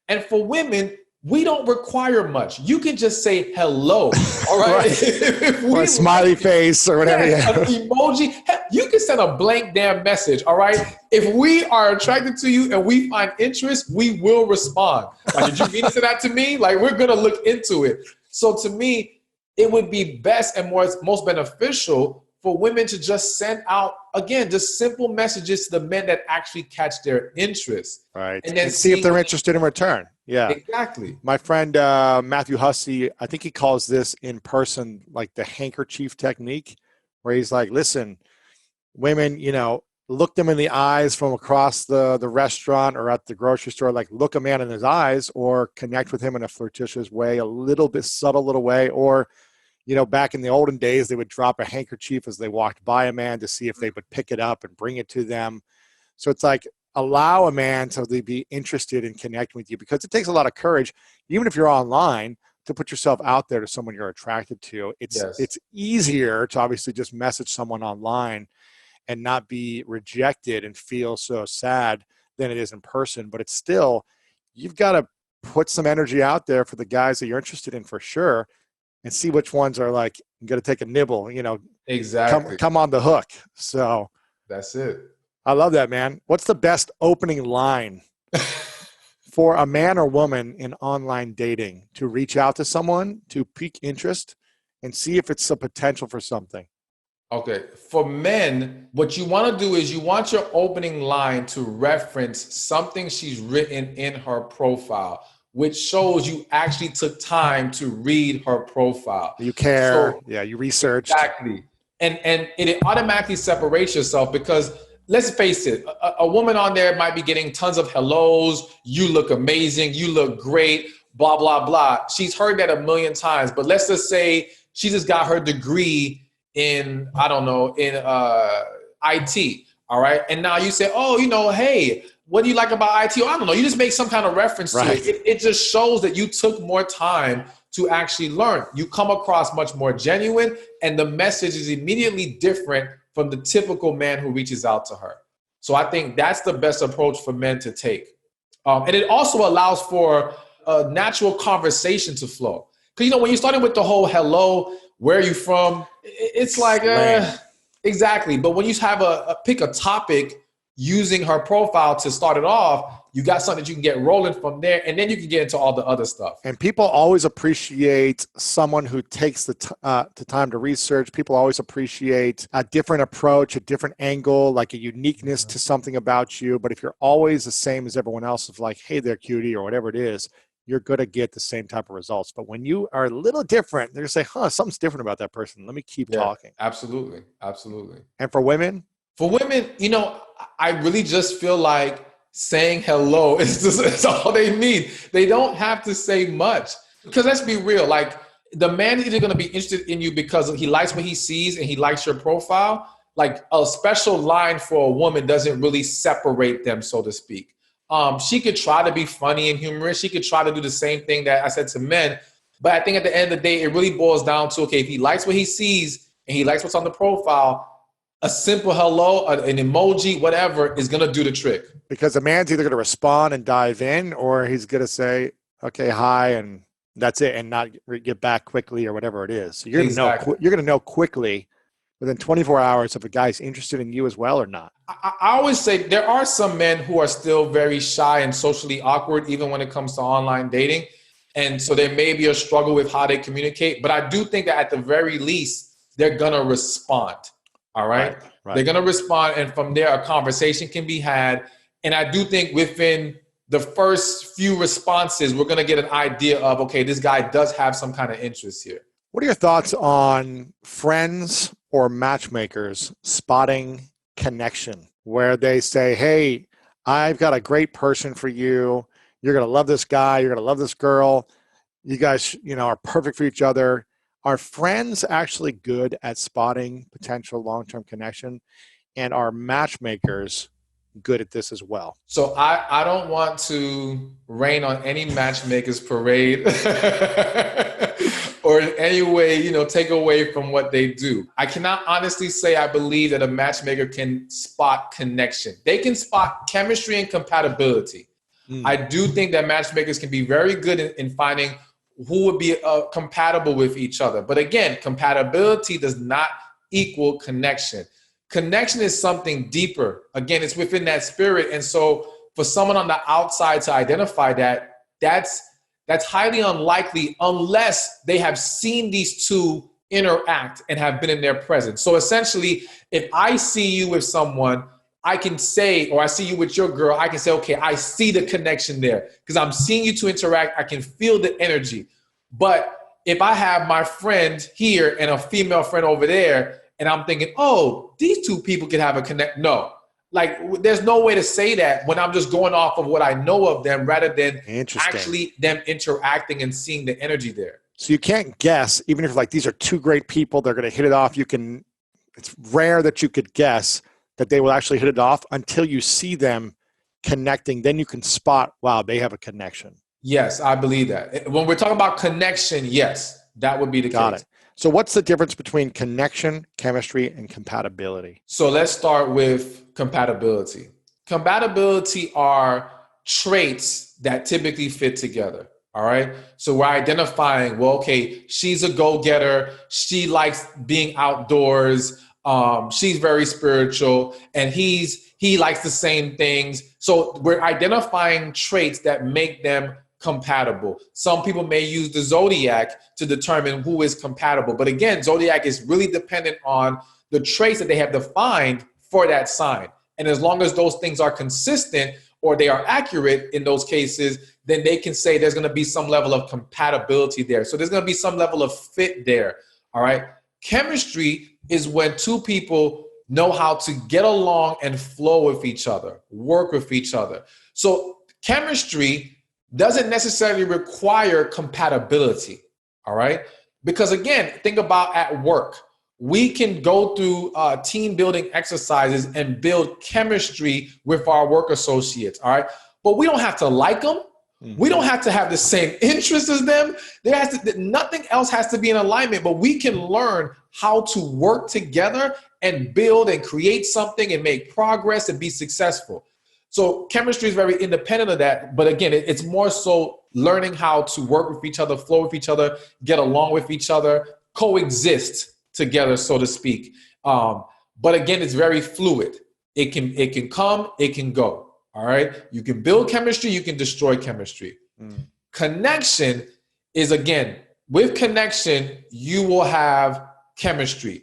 And for women, we don't require much. You can just say hello, all right? Right. Or a smiley face or whatever. Yeah, an emoji. You can send a blank damn message, all right? If we are attracted to you and we find interest, we will respond. Like, did you mean to say that to me? Like, we're going to look into it. So to me, it would be best and most beneficial for women to just send out, again, just simple messages to the men that actually catch their interest. Right. And then see if they're interested in return. Yeah. Exactly. My friend Matthew Hussey, I think he calls this in person like the handkerchief technique, where he's like, listen, women, look them in the eyes from across the restaurant or at the grocery store, like look a man in his eyes or connect with him in a flirtatious way, a little bit subtle little way. Or, back in the olden days, they would drop a handkerchief as they walked by a man to see if they would pick it up and bring it to them. So it's like, allow a man to be interested in connecting with you, because it takes a lot of courage, even if you're online, to put yourself out there to someone you're attracted to. It's easier to obviously just message someone online and not be rejected and feel so sad than it is in person. But it's still, you've got to put some energy out there for the guys that you're interested in for sure, and see which ones are like, you got to take a nibble, Exactly. come on the hook. So that's it. I love that, man. What's the best opening line for a man or woman in online dating to reach out to someone, to pique interest, and see if it's a potential for something? Okay. For men, what you want to do is you want your opening line to reference something she's written in her profile, which shows you actually took time to read her profile. You care. So, yeah, you researched. Exactly. And it automatically separates yourself because let's face it, a woman on there might be getting tons of hellos. You look amazing. You look great. Blah, blah, blah. She's heard that a million times. But let's just say she just got her degree in, I don't know, in IT. All right. And now you say, oh, hey, what do you like about IT? Or I don't know. You just make some kind of reference to it. It just shows that you took more time to actually learn. You come across much more genuine, and the message is immediately different from the typical man who reaches out to her. So I think that's the best approach for men to take. And it also allows for a natural conversation to flow. Because, when you're starting with the whole hello, where are you from? It's like, exactly. But when you have pick a topic using her profile to start it off, you got something that you can get rolling from there, and then you can get into all the other stuff. And people always appreciate someone who takes the time to research. People always appreciate a different approach, a different angle, like a uniqueness to something about you. But if you're always the same as everyone else, of like, hey there, cutie, or whatever it is, you're going to get the same type of results. But when you are a little different, they're going to say, something's different about that person. Let me keep talking. Absolutely. Absolutely. And for women? For women, I really just feel like saying hello is all they need. They don't have to say much. Because let's be real, like the man is either going to be interested in you because he likes what he sees and he likes your profile. Like a special line for a woman doesn't really separate them, so to speak. She could try to be funny and humorous. She could try to do the same thing that I said to men. But I think at the end of the day, it really boils down to, okay, if he likes what he sees and he likes what's on the profile, a simple hello, an emoji, whatever, is going to do the trick. Because a man's either going to respond and dive in, or he's going to say, okay, hi, and that's it, and not get back quickly or whatever it is. So you're going to know quickly within 24 hours if a guy's interested in you as well or not. I always say there are some men who are still very shy and socially awkward, even when it comes to online dating. And so there may be a struggle with how they communicate. But I do think that at the very least, they're going to respond. All right? They're going to respond. And from there, a conversation can be had. And I do think within the first few responses, we're going to get an idea of, okay, this guy does have some kind of interest here. What are your thoughts on friends or matchmakers spotting connection, where they say, hey, I've got a great person for you. You're going to love this guy. You're going to love this girl. You guys, are perfect for each other. Are friends actually good at spotting potential long-term connection? And are matchmakers good at this as well? So I don't want to rain on any matchmakers parade or in any way, take away from what they do. I cannot honestly say I believe that a matchmaker can spot connection. They can spot chemistry and compatibility. I do think that matchmakers can be very good in finding who would be compatible with each other. But again, compatibility does not equal connection. Connection is something deeper. Again, it's within that spirit. And so for someone on the outside to identify that, that's highly unlikely unless they have seen these two interact and have been in their presence. So essentially, if I see you with someone, I can say, or I see you with your girl, I can say, okay, I see the connection there because I'm seeing you two interact. I can feel the energy. But if I have my friend here and a female friend over there, and I'm thinking, oh, these two people could have a connect. No, like there's no way to say that when I'm just going off of what I know of them rather than actually them interacting and seeing the energy there. So you can't guess, even if like these are two great people, they're going to hit it off. It's rare that you could guess that they will actually hit it off until you see them connecting. Then you can spot, wow, they have a connection. Yes, I believe that. When we're talking about connection, yes, that would be the case. Got it. So what's the difference between connection, chemistry, and compatibility? So let's start with compatibility. Compatibility are traits that typically fit together. All right. So we're identifying, well, okay, she's a go-getter. She likes being outdoors. She's very spiritual, and he likes the same things. So we're identifying traits that make them compatible. Some people may use the zodiac to determine who is compatible. But again, zodiac is really dependent on the traits that they have defined for that sign. And as long as those things are consistent, or they are accurate in those cases, then they can say there's going to be some level of compatibility there. So there's going to be some level of fit there. All right. Chemistry is when two people know how to get along and flow with each other, work with each other. So chemistry doesn't necessarily require compatibility. All right. Because again, think about at work. We can go through team building exercises and build chemistry with our work associates, all right? But we don't have to like them. Mm-hmm. We don't have to have the same interests as them. Nothing else has to be in alignment, but we can learn how to work together and build and create something and make progress and be successful. So chemistry is very independent of that. But again, it's more so learning how to work with each other, flow with each other, get along with each other, coexist together, so to speak. But again, it's very fluid. It can come, it can go. All right. You can build chemistry, you can destroy chemistry. Connection is, again, with connection, you will have chemistry.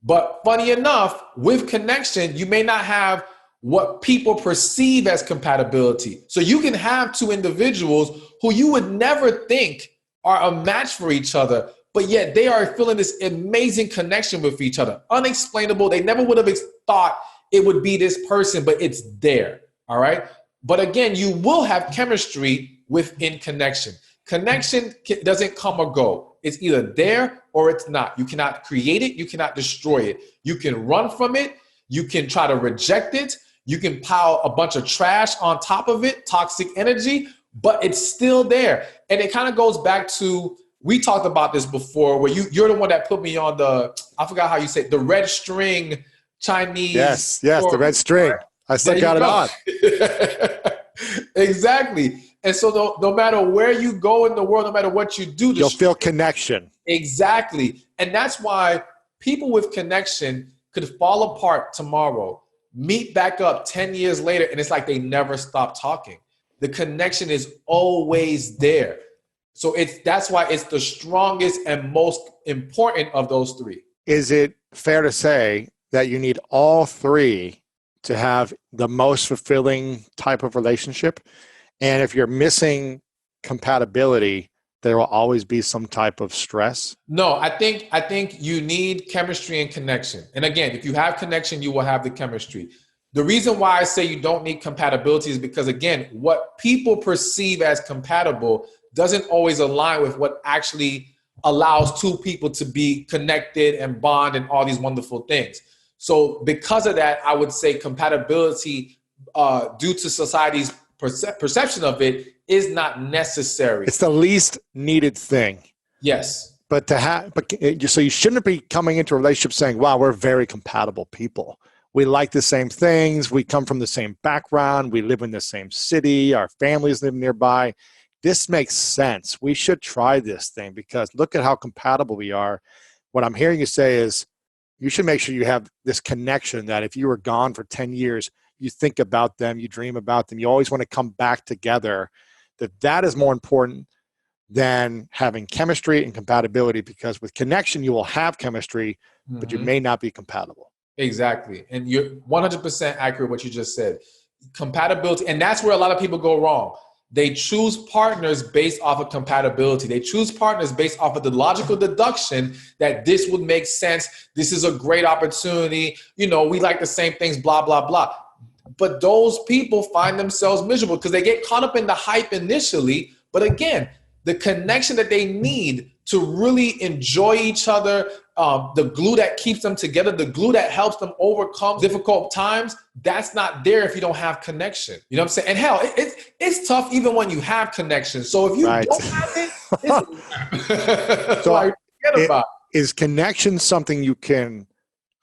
But funny enough, with connection, you may not have what people perceive as compatibility. So you can have two individuals who you would never think are a match for each other, but yet they are feeling this amazing connection with each other. Unexplainable. They never would have thought it would be this person, but it's there. All right. But again, you will have chemistry within connection. Connection doesn't come or go. It's either there or it's not. You cannot create it. You cannot destroy it. You can run from it. You can try to reject it. You can pile a bunch of trash on top of it, toxic energy, but it's still there. And it kind of goes back to, we talked about this before, where you're the one that put me on I forgot how you say it, the red string Chinese. Yes, the red string. I still got it on. Exactly. And so no matter where you go in the world, no matter what you do, you'll feel connection. Exactly. And that's why people with connection could fall apart tomorrow, meet back up 10 years later, and it's like they never stopped talking. The connection is always there. So that's why it's the strongest and most important of those three. Is it fair to say that you need all three to have the most fulfilling type of relationship? And if you're missing compatibility, there will always be some type of stress? No, I think you need chemistry and connection. And again, if you have connection, you will have the chemistry. The reason why I say you don't need compatibility is because, again, what people perceive as compatible doesn't always align with what actually allows two people to be connected and bond and all these wonderful things. So because of that, I would say compatibility, due to society's perception of it, is not necessary. It's the least needed thing. Yes. So you shouldn't be coming into a relationship saying, wow, we're very compatible people. We like the same things. We come from the same background. We live in the same city. Our families live nearby. This makes sense. We should try this thing because look at how compatible we are. What I'm hearing you say is you should make sure you have this connection that if you were gone for 10 years, you think about them, you dream about them, you always want to come back together, that is more important than having chemistry and compatibility, because with connection, you will have chemistry, but you may not be compatible. Exactly. And you're 100% accurate what you just said. Compatibility, and that's where a lot of people go wrong. They choose partners based off of compatibility. They choose partners based off of the logical deduction that this would make sense. This is a great opportunity. We like the same things, blah, blah, blah. But those people find themselves miserable because they get caught up in the hype initially. But again, the connection that they need to really enjoy each other, the glue that keeps them together, the glue that helps them overcome difficult times, that's not there if you don't have connection. You know what I'm saying? And hell, it's tough even when you have connection. So if you don't have it, it's so forget about it. Is connection something you can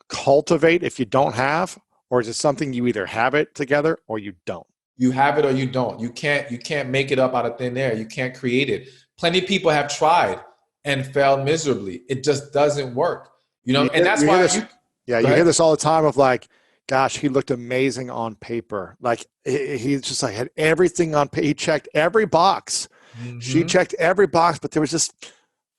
cultivate if you don't have, or is it something you either have it together or you don't? You have it or you don't. You can't make it up out of thin air. You can't create it. Plenty of people have tried and failed miserably. It just doesn't work. And that's why you hear this all the time of like, gosh, he looked amazing on paper. Like he just like had everything on paper. He checked every box. Mm-hmm. She checked every box, but there was just,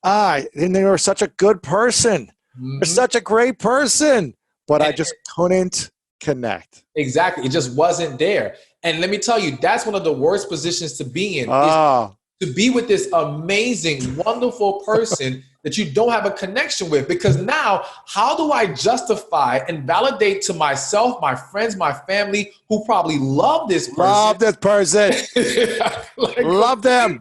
and they were such a good person. Mm-hmm. They're such a great person, but I just couldn't connect. Exactly. It just wasn't there. And let me tell you, that's one of the worst positions to be in. Ah. Is to be with this amazing, wonderful person that you don't have a connection with. Because now, how do I justify and validate to myself, my friends, my family, who probably love this person? Love this person. Like, love them.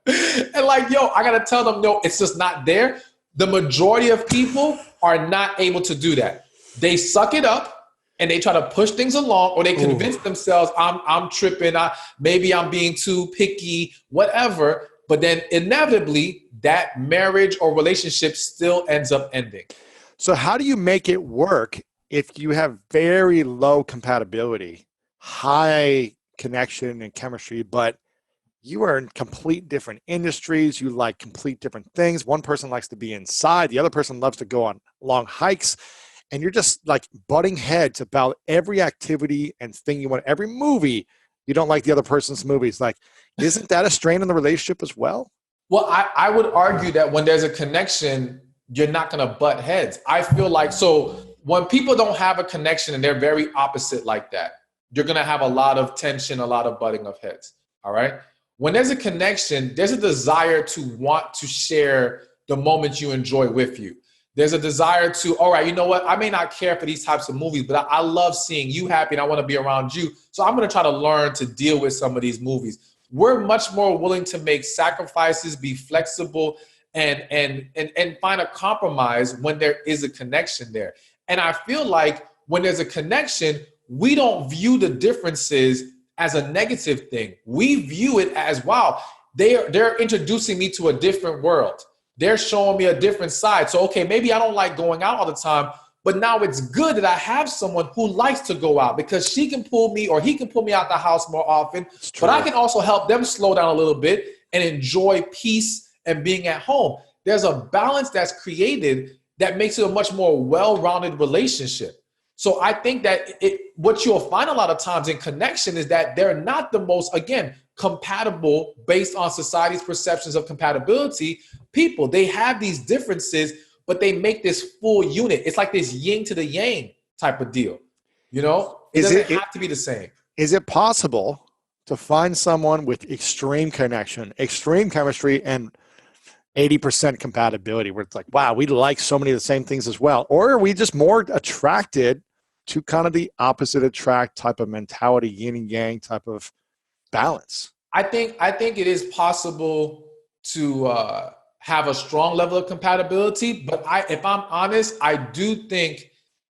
And like, yo, I got to tell them, no, it's just not there. The majority of people are not able to do that. They suck it up. And they try to push things along, or they convince themselves, I'm tripping, maybe I'm being too picky, whatever. But then inevitably, that marriage or relationship still ends up ending. So how do you make it work if you have very low compatibility, high connection and chemistry, but you are in complete different industries, you like complete different things. One person likes to be inside, the other person loves to go on long hikes. And you're just like butting heads about every activity and thing you want, every movie. You don't like the other person's movies. Like, isn't that a strain in the relationship as well? Well, I would argue that when there's a connection, you're not going to butt heads. I feel like, so when people don't have a connection and they're very opposite like that, you're going to have a lot of tension, a lot of butting of heads. All right. When there's a connection, there's a desire to want to share the moments you enjoy with you. There's a desire to, all right, you know what? I may not care for these types of movies, but I love seeing you happy and I want to be around you. So I'm going to try to learn to deal with some of these movies. We're much more willing to make sacrifices, be flexible, and find a compromise when there is a connection there. And I feel like when there's a connection, we don't view the differences as a negative thing. We view it as, wow, they're introducing me to a different world. They're showing me a different side. So, okay, maybe I don't like going out all the time, but now it's good that I have someone who likes to go out because she can pull me or he can pull me out the house more often. But I can also help them slow down a little bit and enjoy peace and being at home. There's a balance that's created that makes it a much more well-rounded relationship. So I think that what you'll find a lot of times in connection is that they're not the most, again, compatible based on society's perceptions of compatibility people. They have these differences, but they make this full unit. It's like this yin to the yang type of deal. You know, it doesn't have to be the same. Is it possible to find someone with extreme connection, extreme chemistry, and 80% compatibility where it's like, wow, we like so many of the same things as well? Or are we just more attracted to kind of the opposite attract type of mentality, yin and yang type of balance? I think it is possible to have a strong level of compatibility, but if I'm honest, I do think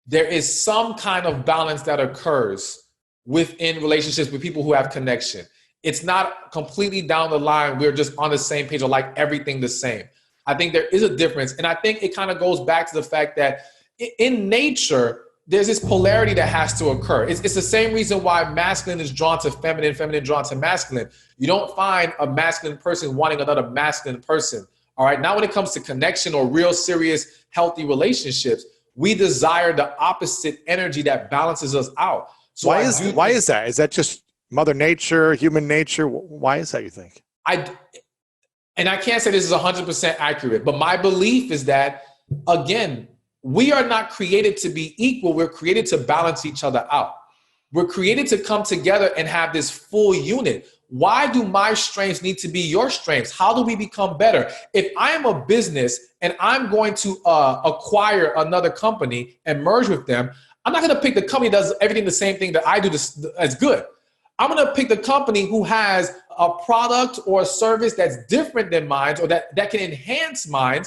there is some kind of balance that occurs within relationships with people who have connection. It's not completely down the line. We're just on the same page or like everything the same. I think there is a difference. And I think it kind of goes back to the fact that in nature, there's this polarity that has to occur. It's the same reason why masculine is drawn to feminine, feminine drawn to masculine. You don't find a masculine person wanting another masculine person. All right. Now, when it comes to connection or real, serious, healthy relationships, we desire the opposite energy that balances us out. So why is that? Is that just Mother Nature, human nature? Why is that, you think? And I can't say this is 100% accurate, but my belief is that, again, we are not created to be equal. We're created to balance each other out. We're created to come together and have this full unit. Why do my strengths need to be your strengths? How do we become better? If I am a business and I'm going to acquire another company and merge with them, I'm not going to pick the company that does everything the same thing that I do as good. I'm going to pick the company who has a product or a service that's different than mine or that can enhance mine.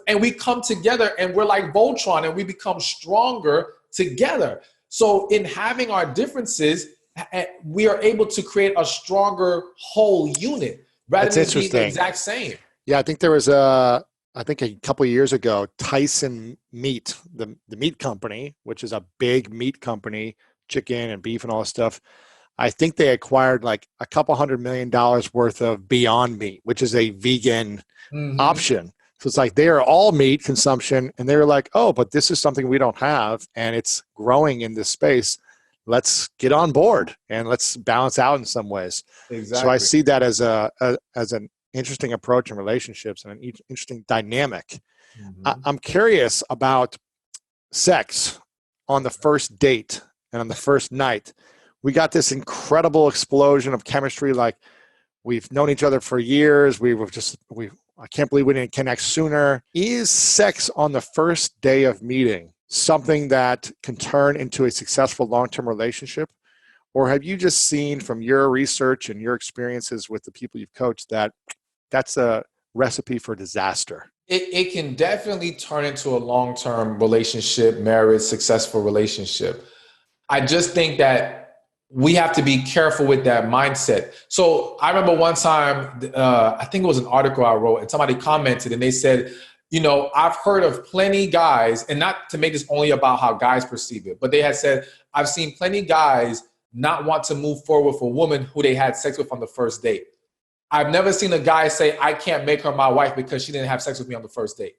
And we come together and we're like Voltron and we become stronger together. So in having our differences, we are able to create a stronger whole unit rather than being the exact same. Yeah, I think there was a couple of years ago, Tyson Meat, the meat company, which is a big meat company, chicken and beef and all this stuff. I think they acquired like a couple $100 million worth of Beyond Meat, which is a vegan option. So it's like they are all meat consumption, and they were like, oh, but this is something we don't have, and it's growing in this space. Let's get on board and let's balance out in some ways. Exactly. So I see that as an interesting approach in relationships and an interesting dynamic. I'm curious about sex on the first date and on the first night. we got this incredible explosion of chemistry. Like we've known each other for years. I can't believe we didn't connect sooner. Is sex on the first day of meeting something that can turn into a successful long-term relationship? Or have you just seen from your research and your experiences with the people you've coached that that's a recipe for disaster? It can definitely turn into a long-term relationship, marriage, successful relationship. I just think that we have to be careful with that mindset. So I remember one time, I think it was an article I wrote, and somebody commented and they said, I've heard of plenty guys, and not to make this only about how guys perceive it, but they had said, I've seen plenty guys not want to move forward with a woman who they had sex with on the first date. I've never seen a guy say, I can't make her my wife because she didn't have sex with me on the first date.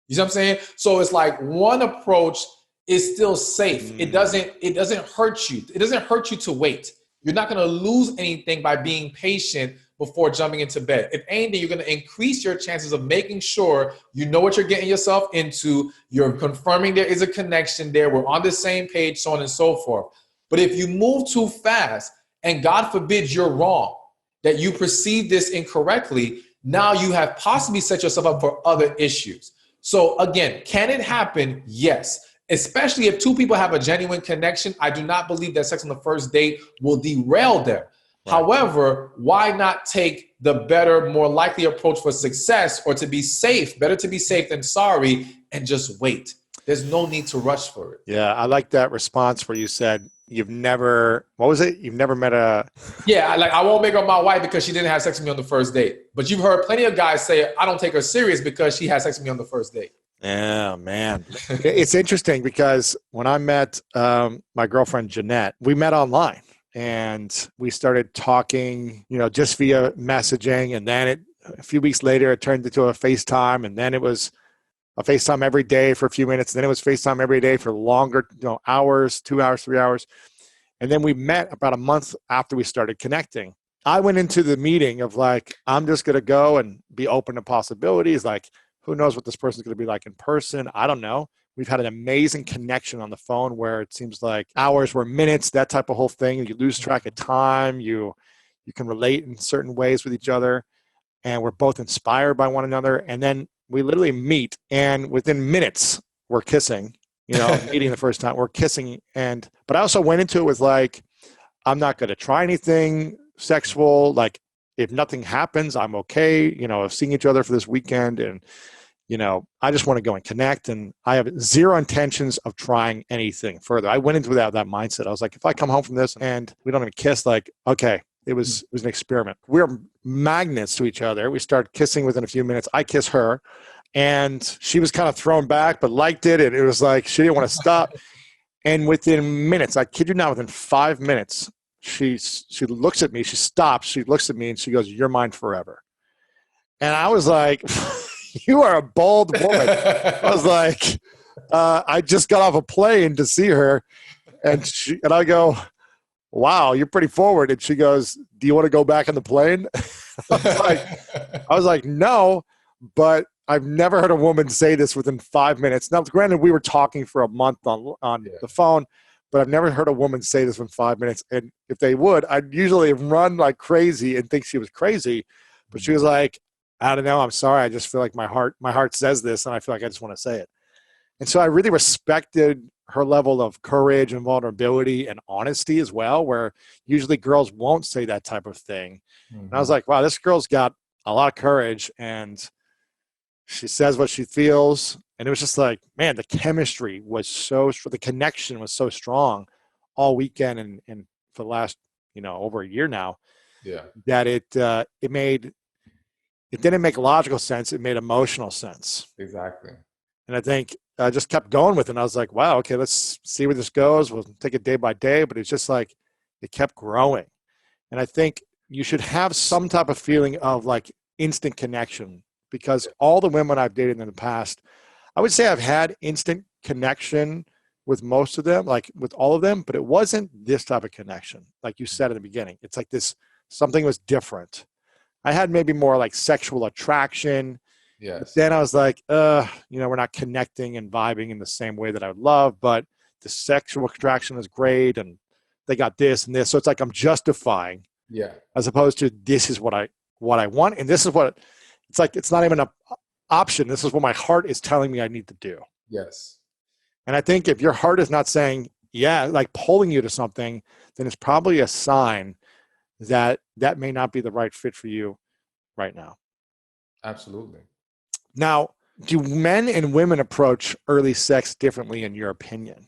You see what I'm saying? So it's like one approach is still safe. It doesn't hurt you. It doesn't hurt you to wait. You're not going to lose anything by being patient before jumping into bed. If anything, you're going to increase your chances of making sure you know what you're getting yourself into. You're confirming there is a connection there. We're on the same page, so on and so forth. But if you move too fast, and God forbid you're wrong, that you perceive this incorrectly, now you have possibly set yourself up for other issues. So again, can it happen? Yes. Especially if two people have a genuine connection. I do not believe that sex on the first date will derail them. Right. However, why not take the better, more likely approach for success, or to be safe? Better to be safe than sorry, and just wait. There's no need to rush for it. Yeah, I like that response where you said you've never met a... Yeah, like I won't make her my wife because she didn't have sex with me on the first date. But you've heard plenty of guys say, I don't take her serious because she had sex with me on the first date. Yeah, man. It's interesting because when I met my girlfriend, Jeanette, we met online and we started talking, just via messaging. And then a few weeks later, it turned into a FaceTime. And then it was a FaceTime every day for a few minutes. And then it was FaceTime every day for longer, hours, 2 hours, 3 hours. And then we met about a month after we started connecting. I went into the meeting of like, I'm just going to go and be open to possibilities. Like, who knows what this person's going to be like in person? I don't know. We've had an amazing connection on the phone where it seems like hours were minutes, that type of whole thing. You lose track of time. You can relate in certain ways with each other. And we're both inspired by one another. And then we literally meet, and within minutes, we're kissing, meeting the first time, we're kissing. But I also went into it with like, I'm not going to try anything sexual. Like, if nothing happens, I'm okay, seeing each other for this weekend. And, I just want to go and connect. And I have zero intentions of trying anything further. I went into without that mindset. I was like, if I come home from this and we don't even kiss, like, okay, it was an experiment. We're magnets to each other. We start kissing within a few minutes. I kiss her, and she was kind of thrown back, but liked it. And it was like, she didn't want to stop. And within minutes, I kid you not, within 5 minutes, she looks at me, she stops, she looks at me and she goes, "You're mine forever." And I was like, you are a bold woman. I was like, I just got off a plane to see her. And I go, wow, you're pretty forward. And she goes, do you want to go back in the plane? I was like, no, but I've never heard a woman say this within 5 minutes. Now, granted, we were talking for a month on the phone, but I've never heard a woman say this in 5 minutes. And if they would, I'd usually run like crazy and think she was crazy. But she was like, I don't know, I'm sorry. I just feel like my heart says this, and I feel like I just want to say it. And so I really respected her level of courage and vulnerability and honesty as well, where usually girls won't say that type of thing. Mm-hmm. And I was like, wow, this girl's got a lot of courage, and she says what she feels. And it was just like, man, the chemistry was the connection was so strong all weekend and for the last, over a year now, that it didn't make logical sense. It made emotional sense. Exactly. And I think I just kept going with it. And I was like, wow, okay, let's see where this goes. We'll take it day by day. But it's just like, it kept growing. And I think you should have some type of feeling of like instant connection, because all the women I've dated in the past, I would say I've had instant connection with most of them, like with all of them, but it wasn't this type of connection. Like you said in the beginning, it's like something was different. I had maybe more like sexual attraction. Yes. But then I was like, we're not connecting and vibing in the same way that I would love, but the sexual attraction is great. And they got this and this. So it's like I'm justifying, as opposed to this is what I want, and this is what it's like. It's not even an option. This is what my heart is telling me I need to do. Yes. And I think if your heart is not saying yeah, like pulling you to something, then it's probably a sign that that may not be the right fit for you right now. Absolutely. Now, do men and women approach early sex differently in your opinion?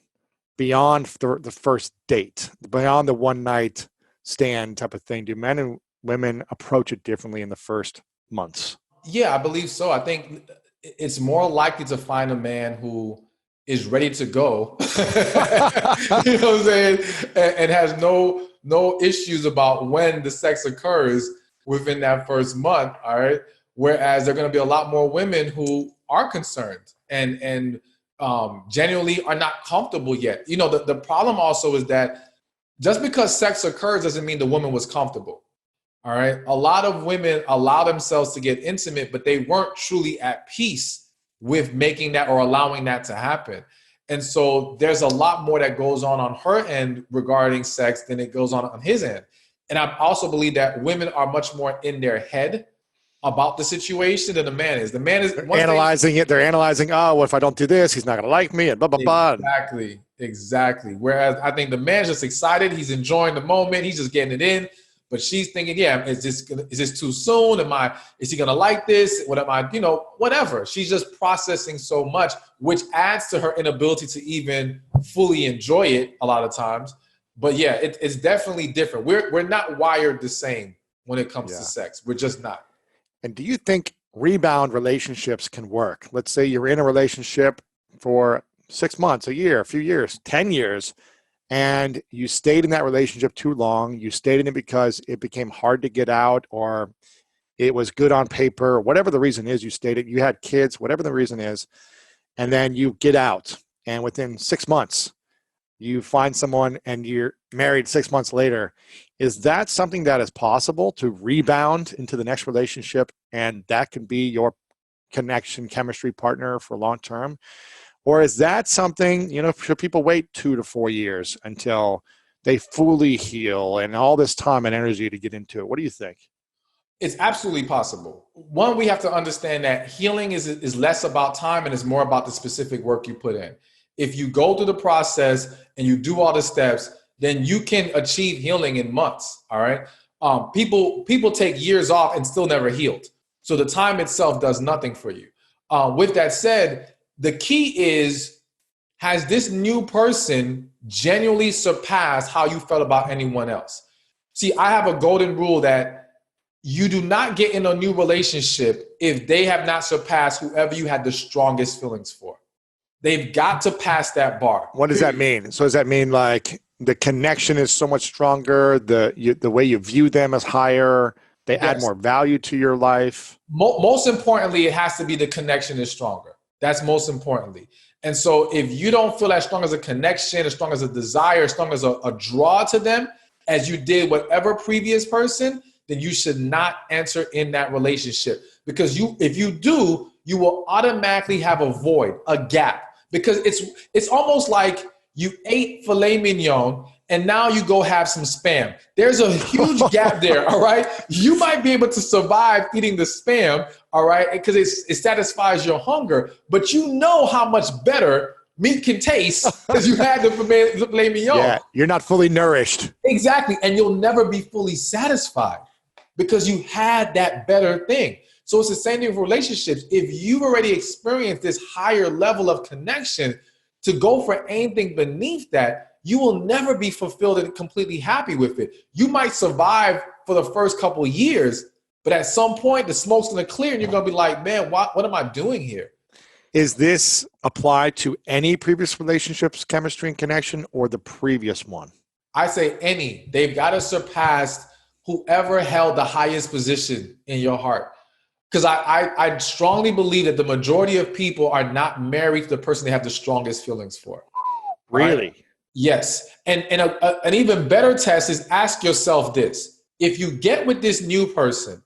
Beyond the first date, beyond the one night stand type of thing, do men and women approach it differently in the first months? Yeah, I believe so. I think it's more likely to find a man who is ready to go, you know what I'm saying, and has no issues about when the sex occurs within that first month, all right? Whereas there are going to be a lot more women who are concerned and genuinely are not comfortable yet. You know, the problem also is that just because sex occurs doesn't mean the woman was comfortable. All right. A lot of women allow themselves to get intimate, but they weren't truly at peace with making that or allowing that to happen. And so there's a lot more that goes on her end regarding sex than it goes on his end. And I also believe that women are much more in their head about the situation than the man is. The man is analyzing it. They're analyzing, oh, well, if I don't do this, he's not going to like me and blah, blah, blah. Exactly. Whereas I think the man's just excited. He's enjoying the moment. He's just getting it in. But she's thinking, yeah, is this too soon? Is he going to like this? What am I, whatever. She's just processing so much, which adds to her inability to even fully enjoy it a lot of times. But yeah, it's definitely different. We're not wired the same when it comes to sex. We're just not. And do you think rebound relationships can work? Let's say you're in a relationship for 6 months, a year, a few years, 10 years, and you stayed in that relationship too long. You stayed in it because it became hard to get out, or it was good on paper, whatever the reason is, you stayed it, you had kids, whatever the reason is, and then you get out. And within 6 months, you find someone and you're married 6 months later. Is that something that is possible to rebound into the next relationship, and that can be your connection, chemistry partner for long term? Or is that something, should people wait 2 to 4 years until they fully heal and all this time and energy to get into it? What do you think? It's absolutely possible. One, we have to understand that healing is less about time and is more about the specific work you put in. If you go through the process and you do all the steps, then you can achieve healing in months, all right? People take years off and still never healed. So the time itself does nothing for you. With that said, the key is, has this new person genuinely surpassed how you felt about anyone else? See, I have a golden rule that you do not get in a new relationship if they have not surpassed whoever you had the strongest feelings for. They've got to pass that bar. What does that mean? So does that mean like the connection is so much stronger, the way you view them is higher, they add more value to your life? Most importantly, it has to be the connection is stronger. That's most importantly. And so if you don't feel as strong as a connection, as strong as a desire, as strong as a draw to them as you did whatever previous person, then you should not enter in that relationship. Because if you do, you will automatically have a void, a gap. Because it's almost like you ate filet mignon and now you go have some Spam. There's a huge gap there, all right? You might be able to survive eating the Spam, all right, because it satisfies your hunger, but you know how much better meat can taste because you had the filet mignon. Yeah, you're not fully nourished. Exactly, and you'll never be fully satisfied because you had that better thing. So it's the same thing with relationships. If you've already experienced this higher level of connection, to go for anything beneath that, you will never be fulfilled and completely happy with it. You might survive for the first couple of years, but at some point the smoke's going to clear and you're going to be like, man, what am I doing here? Is this applied to any previous relationships, chemistry and connection, or the previous one? I say any. They've got to surpass whoever held the highest position in your heart. Because I strongly believe that the majority of people are not married to the person they have the strongest feelings for. Really? Right? Yes. And an even better test is ask yourself this. If you get with this new person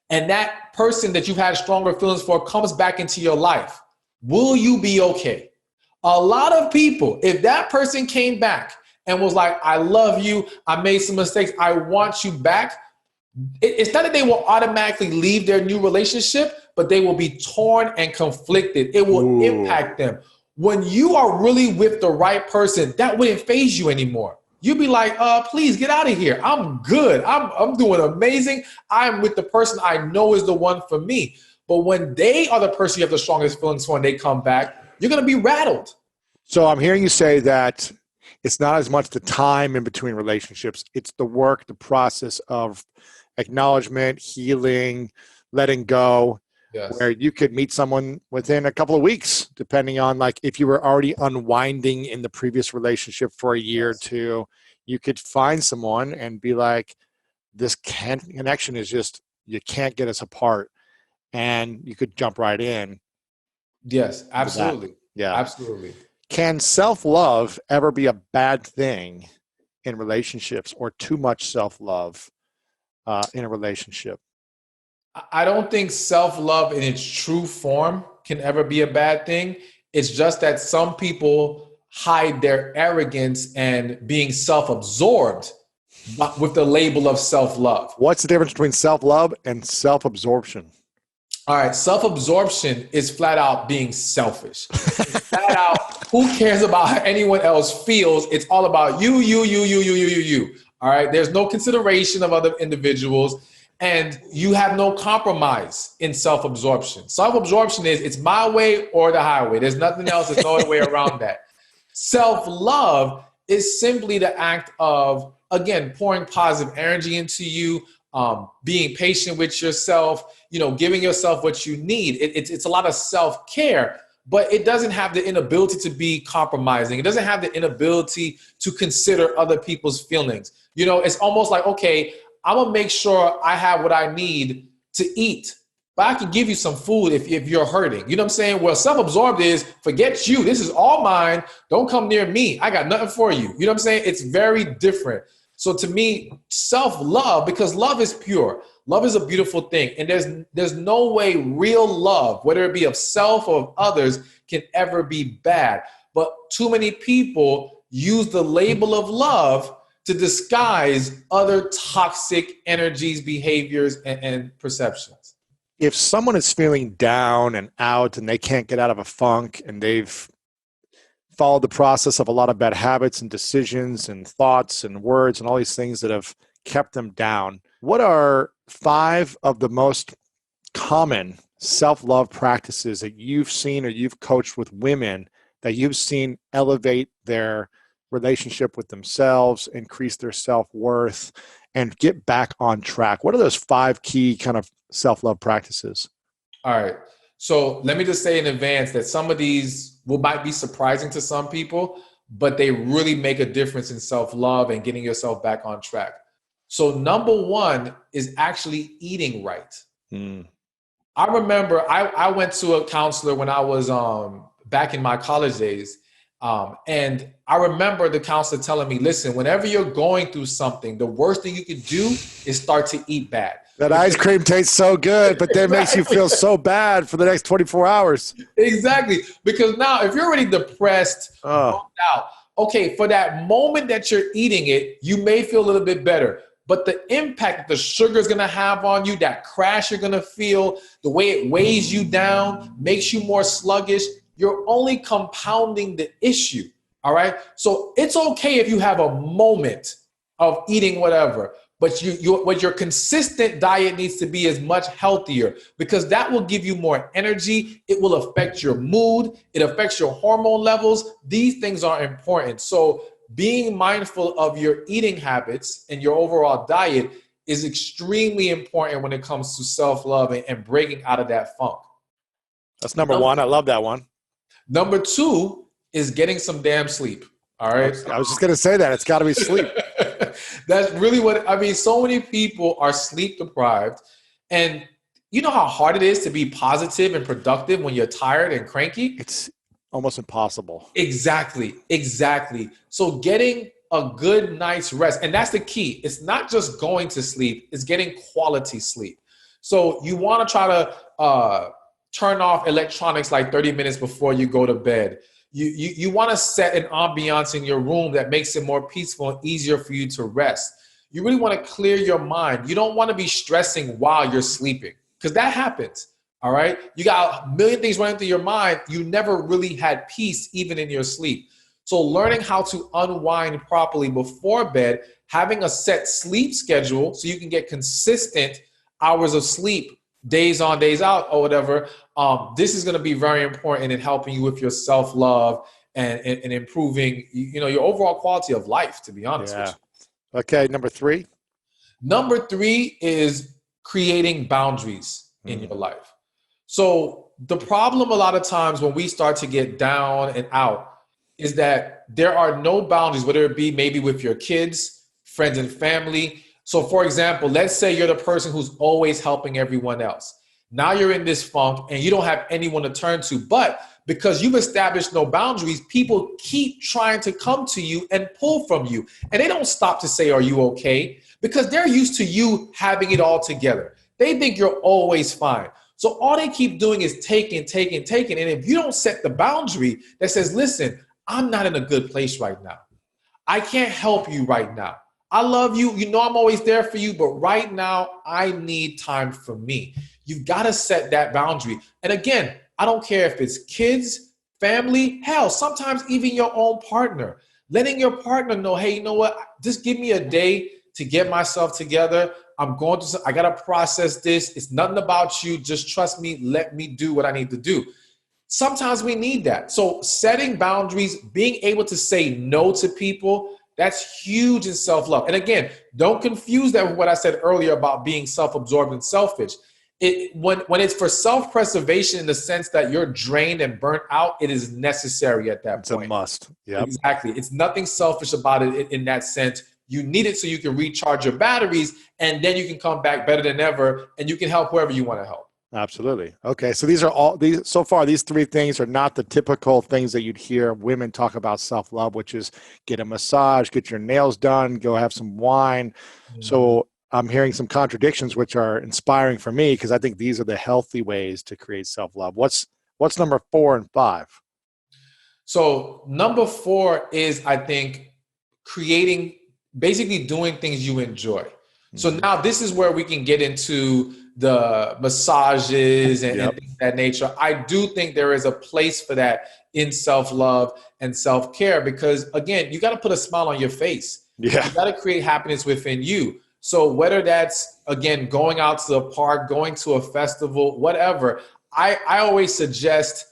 and that person that you've had stronger feelings for comes back into your life, will you be okay? A lot of people, if that person came back and was like, I love you, I made some mistakes, I want you back, it's not that they will automatically leave their new relationship, but they will be torn and conflicted. It will impact them. When you are really with the right person, that wouldn't faze you anymore. You'd be like, please get out of here. I'm good. I'm doing amazing. I'm with the person I know is the one for me. But when they are the person you have the strongest feelings for and they come back, you're going to be rattled. So I'm hearing you say that it's not as much the time in between relationships. It's the work, the process of acknowledgement, healing, letting go, Yes. where you could meet someone within a couple of weeks, depending on like if you were already unwinding in the previous relationship for a year or two, you could find someone and be like, this connection is just, you can't get us apart. And you could jump right in. Yes, absolutely. Yeah. Absolutely. Can self-love ever be a bad thing in relationships, or too much self-love in a relationship? I don't think self-love in its true form can ever be a bad thing. It's just that some people hide their arrogance and being self-absorbed with the label of self-love. What's the difference between self-love and self-absorption? All right, self-absorption is flat out being selfish. It's flat out, who cares about how anyone else feels? It's all about you. All right, there's no consideration of other individuals, and you have no compromise in self-absorption. Self-absorption is, it's my way or the highway. There's nothing else. There's no other way around that. Self-love is simply the act of, again, pouring positive energy into you, being patient with yourself, giving yourself what you need. It's a lot of self-care, but it doesn't have the inability to be compromising. It doesn't have the inability to consider other people's feelings. It's almost like, okay, I'm gonna make sure I have what I need to eat, but I can give you some food if you're hurting. You know what I'm saying? Well, self-absorbed is, forget you. This is all mine. Don't come near me. I got nothing for you. You know what I'm saying? It's very different. So to me, self-love, because love is pure. Love is a beautiful thing. And there's no way real love, whether it be of self or of others, can ever be bad. But too many people use the label of love to disguise other toxic energies, behaviors, and perceptions. If someone is feeling down and out and they can't get out of a funk, and they've followed the process of a lot of bad habits and decisions and thoughts and words and all these things that have kept them down, what are 5 of the most common self-love practices that you've seen or you've coached with women that you've seen elevate their relationship with themselves, increase their self-worth, and get back on track? What are those 5 key kind of self-love practices? All right. So let me just say in advance that some of these might be surprising to some people, but they really make a difference in self-love and getting yourself back on track. So number 1 is actually eating right. I remember I went to a counselor when I was back in my college days. And I remember the counselor telling me, listen, whenever you're going through something, the worst thing you could do is start to eat bad. That ice cream tastes so good, but then makes you feel so bad for the next 24 hours. Exactly. Because now if you're already depressed, bummed out, okay, for that moment that you're eating it, you may feel a little bit better. But the impact that the sugar is going to have on you, that crash you're going to feel, the way it weighs you down, makes you more sluggish, you're only compounding the issue. All right. So it's okay if you have a moment of eating whatever, but what your consistent diet needs to be is much healthier, because that will give you more energy. It will affect your mood. It affects your hormone levels. These things are important. So being mindful of your eating habits and your overall diet is extremely important when it comes to self-love and breaking out of that funk. That's number 1. I love that one. Number 2 is getting some damn sleep. All right. I was just going to say that. It's got to be sleep. That's really what I mean. So many people are sleep deprived. And you know how hard it is to be positive and productive when you're tired and cranky? It's almost impossible. Exactly. So getting a good night's rest, and that's the key. It's not just going to sleep, it's getting quality sleep. So you want to try to turn off electronics like 30 minutes before you go to bed. You want to set an ambiance in your room that makes it more peaceful and easier for you to rest. You really want to clear your mind. You don't want to be stressing while you're sleeping, because that happens. All right. You got a million things running through your mind. You never really had peace even in your sleep. So learning how to unwind properly before bed, having a set sleep schedule so you can get consistent hours of sleep, days on, days out, or whatever. This is going to be very important in helping you with your self-love and improving, your overall quality of life, to be honest with you. Okay. Number 3. Number 3 is creating boundaries in your life. So the problem a lot of times when we start to get down and out is that there are no boundaries, whether it be maybe with your kids, friends and family. So for example, let's say you're the person who's always helping everyone else. Now you're in this funk and you don't have anyone to turn to, but because you've established no boundaries, people keep trying to come to you and pull from you. And they don't stop to say, are you okay? Because they're used to you having it all together. They think you're always fine. So all they keep doing is taking. And if you don't set the boundary that says, listen, I'm not in a good place right now. I can't help you right now. I love you. You know I'm always there for you. But right now, I need time for me. You've got to set that boundary. And again, I don't care if it's kids, family, hell, sometimes even your own partner. Letting your partner know, hey, you know what? Just give me a day to get myself together. I got to process this. It's nothing about you. Just trust me. Let me do what I need to do. Sometimes we need that. So setting boundaries, being able to say no to people, that's huge in self-love. And again, don't confuse that with what I said earlier about being self-absorbed and selfish. When it's for self-preservation in the sense that you're drained and burnt out, it is necessary at that point. It's a must. Yeah, exactly. It's nothing selfish about it in that sense. You need it so you can recharge your batteries, and then you can come back better than ever, and you can help whoever you want to help. Absolutely. Okay, so these 3 things are not the typical things that you'd hear women talk about self-love, which is get a massage, get your nails done, go have some wine. So I'm hearing some contradictions, which are inspiring for me, because I think these are the healthy ways to create self-love. What's number 4 and 5? So number 4 is, I think, basically doing things you enjoy. So now this is where we can get into the massages and things of that nature. I do think there is a place for that in self-love and self-care, because again, you got to put a smile on your face. Yeah. You got to create happiness within you. So whether that's, again, going out to the park, going to a festival, whatever, I always suggest,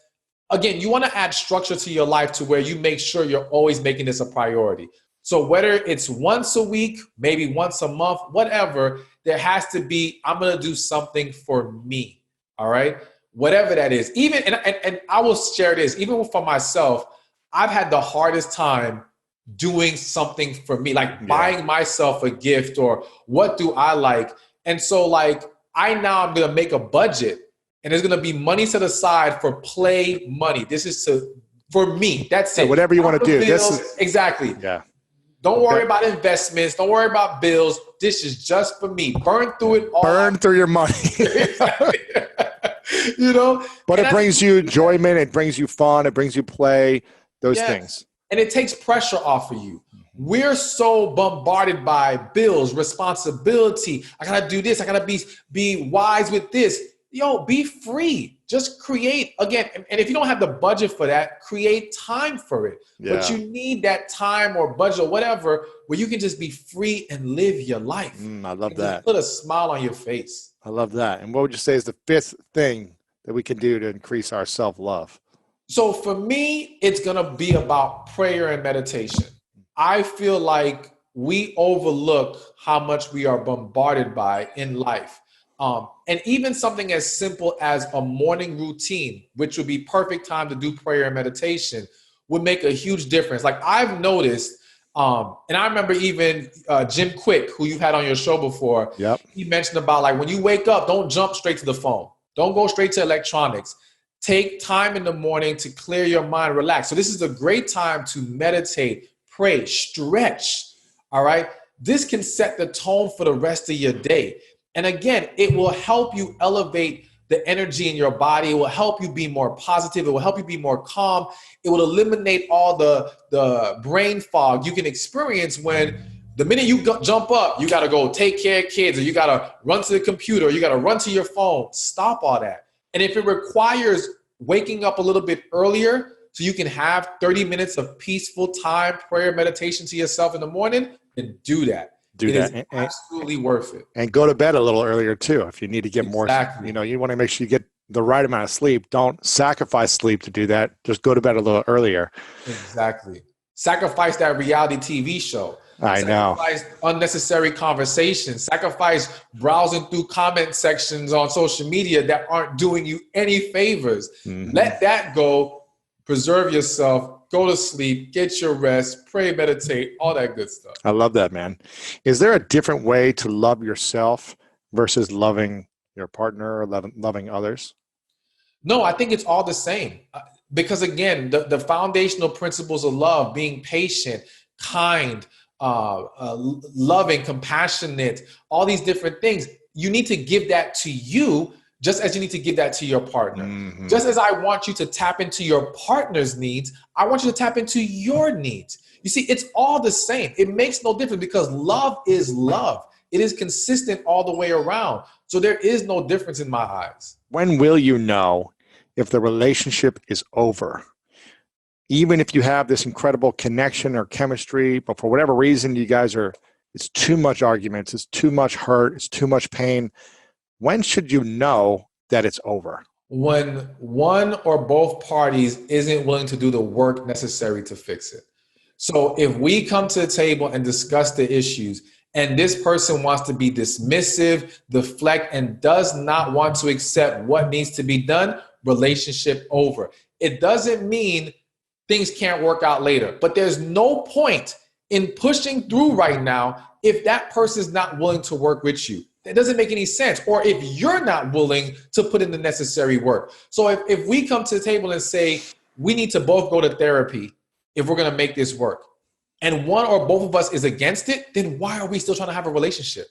again, you want to add structure to your life to where you make sure you're always making this a priority. So whether it's once a week, maybe once a month, whatever, there has to be, I'm going to do something for me. All right. Whatever that is. Even, and I will share this, even for myself, I've had the hardest time doing something for me, like buying myself a gift or what do I like. And so like, I'm going to make a budget and there's going to be money set aside for play money. This is for me. That's it. Whatever you want to do. Exactly. Yeah. Don't worry about investments. Don't worry about bills. This is just for me. Burn through it all. Burn through your money. But it brings you enjoyment. It brings you fun. It brings you play, those things. And it takes pressure off of you. We're so bombarded by bills, responsibility. I got to do this. I got to be wise with this. Be free. Just create. Again, and if you don't have the budget for that, create time for it. Yeah. But you need that time or budget or whatever where you can just be free and live your life. I love that. Put a smile on your face. I love that. And what would you say is the 5th thing that we can do to increase our self-love? So for me, it's going to be about prayer and meditation. I feel like we overlook how much we are bombarded by in life. And even something as simple as a morning routine, which would be perfect time to do prayer and meditation, would make a huge difference. Like I've noticed, and I remember even Jim Quick, who you've had on your show before, he mentioned about like when you wake up, don't jump straight to the phone. Don't go straight to electronics. Take time in the morning to clear your mind, relax. So this is a great time to meditate, pray, stretch, all right? This can set the tone for the rest of your day. And again, it will help you elevate the energy in your body. It will help you be more positive. It will help you be more calm. It will eliminate all the brain fog you can experience when the minute you jump up, you got to go take care of kids, or you got to run to the computer, or you got to run to your phone. Stop all that. And if it requires waking up a little bit earlier so you can have 30 minutes of peaceful time, prayer, meditation to yourself in the morning, then do that. It is absolutely worth it. And go to bed a little earlier too. If you need to get Exactly. more, you want to make sure you get the right amount of sleep. Don't sacrifice sleep to do that. Just go to bed a little earlier. Exactly. Sacrifice that reality TV show. I know. Sacrifice unnecessary conversations. Sacrifice browsing through comment sections on social media that aren't doing you any favors. Mm-hmm. Let that go. Preserve yourself. Go to sleep. Get your rest. Pray, meditate, all that good stuff. I love that, man. Is there a different way to love yourself versus loving your partner or loving others? No, I think it's all the same. Because again, the foundational principles of love, being patient, kind, loving, compassionate, all these different things, you need to give that to you just as you need to give that to your partner. Mm-hmm. Just as I want you to tap into your partner's needs, I want you to tap into your needs. You see, it's all the same. It makes no difference because love is love. It is consistent all the way around. So there is no difference in my eyes. When will you know if the relationship is over? Even if you have this incredible connection or chemistry, but for whatever reason, it's too much arguments, it's too much hurt, it's too much pain. When should you know that it's over? When one or both parties isn't willing to do the work necessary to fix it. So if we come to the table and discuss the issues and this person wants to be dismissive, deflect, and does not want to accept what needs to be done, relationship over. It doesn't mean things can't work out later, but there's no point in pushing through right now if that person's not willing to work with you. It doesn't make any sense. Or if you're not willing to put in the necessary work. So if we come to the table and say, we need to both go to therapy if we're going to make this work, and one or both of us is against it, then why are we still trying to have a relationship?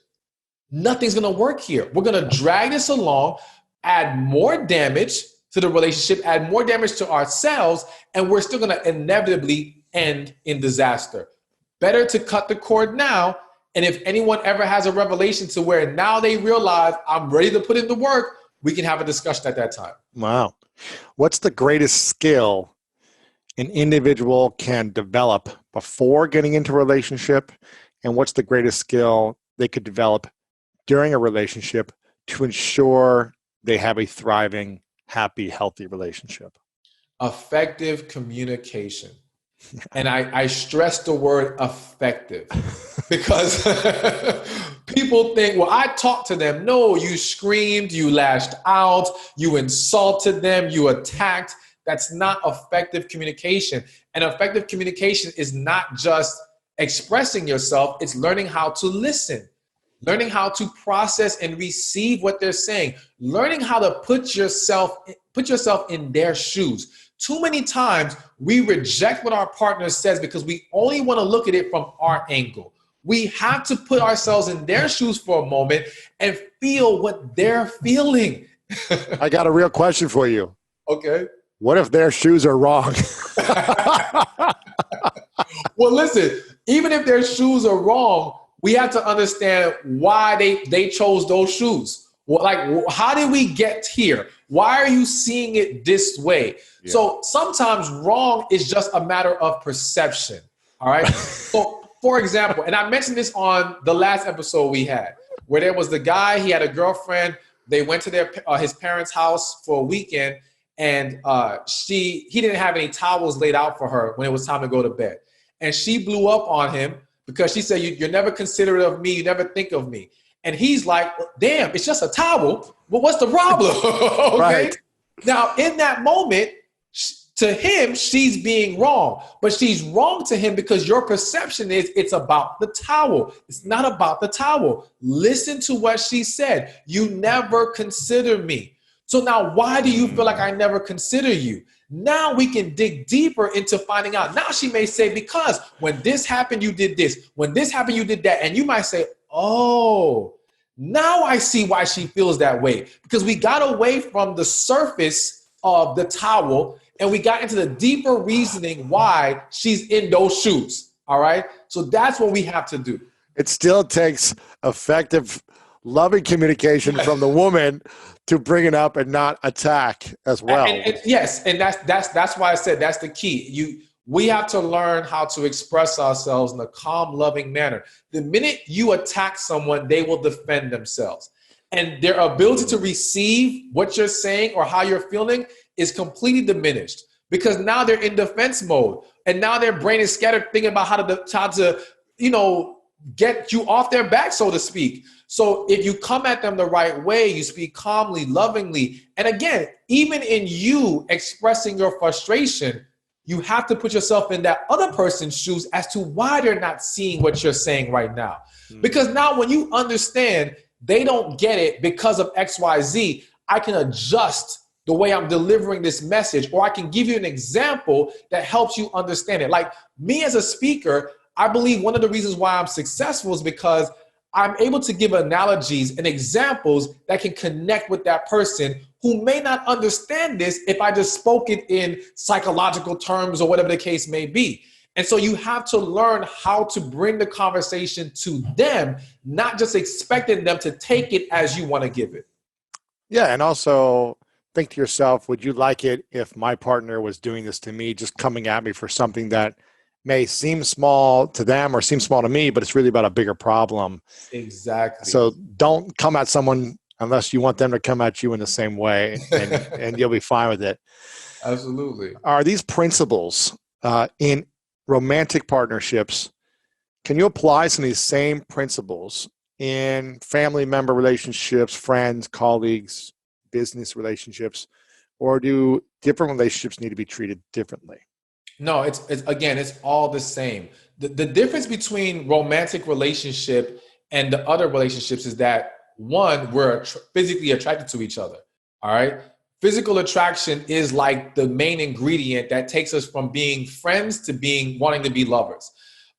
Nothing's going to work here. We're going to drag this along, add more damage to the relationship, add more damage to ourselves, and we're still going to inevitably end in disaster. Better to cut the cord now. And if anyone ever has a revelation to where now they realize I'm ready to put in the work, we can have a discussion at that time. Wow. What's the greatest skill an individual can develop before getting into a relationship? And what's the greatest skill they could develop during a relationship to ensure they have a thriving, happy, healthy relationship? Effective communication. And I stress the word effective because people think, well, I talked to them. No, you screamed, you lashed out, you insulted them, you attacked. That's not effective communication. And effective communication is not just expressing yourself. It's learning how to listen, learning how to process and receive what they're saying, learning how to put yourself in their shoes. Too many times we reject what our partner says because we only want to look at it from our angle. We have to put ourselves in their shoes for a moment and feel what they're feeling. I got a real question for you. Okay. What if their shoes are wrong? Well, listen, even if their shoes are wrong, we have to understand why they chose those shoes. Well, like, how did we get here? Why are you seeing it this way? Yeah. So sometimes wrong is just a matter of perception. All right. So, for example, and I mentioned this on the last episode we had, where there was the guy, he had a girlfriend. They went to his parents' house for a weekend, and he didn't have any towels laid out for her when it was time to go to bed. And she blew up on him because she said, you're never considerate of me. You never think of me. And he's like, damn, it's just a towel. But what's the problem? Okay. Right. Now, in that moment, to him, she's being wrong. But she's wrong to him because your perception is it's about the towel. It's not about the towel. Listen to what she said. You never consider me. So now, why do you feel like I never consider you? Now we can dig deeper into finding out. Now she may say, because when this happened, you did this. When this happened, you did that. And you might say, oh, Now I see why she feels that way, because we got away from the surface of the towel and we got into the deeper reasoning why she's in those shoes. All right. So that's what we have to do. It still takes effective, loving communication from the woman to bring it up and not attack as well. And yes, and that's why I said that's the key. We have to learn how to express ourselves in a calm, loving manner. The minute you attack someone, they will defend themselves. And their ability to receive what you're saying or how you're feeling is completely diminished, because now they're in defense mode. And now their brain is scattered thinking about how to get you off their back, so to speak. So if you come at them the right way, you speak calmly, lovingly. And again, even in you expressing your frustration, you have to put yourself in that other person's shoes as to why they're not seeing what you're saying right now. Because now when you understand they don't get it because of XYZ, I can adjust the way I'm delivering this message, or I can give you an example that helps you understand it. Like me as a speaker, I believe one of the reasons why I'm successful is because I'm able to give analogies and examples that can connect with that person who may not understand this if I just spoke it in psychological terms or whatever the case may be. And so you have to learn how to bring the conversation to them, not just expecting them to take it as you want to give it. Yeah, and also think to yourself, would you like it if my partner was doing this to me, just coming at me for something that may seem small to them or seem small to me, but it's really about a bigger problem. Exactly. So don't come at someone unless you want them to come at you in the same way, and you'll be fine with it. Absolutely. Are these principles in romantic partnerships, can you apply some of these same principles in family member relationships, friends, colleagues, business relationships, or do different relationships need to be treated differently? No, it's all the same. The difference between romantic relationship and the other relationships is that, one, we're physically attracted to each other. All right. Physical attraction is like the main ingredient that takes us from being friends to wanting to be lovers.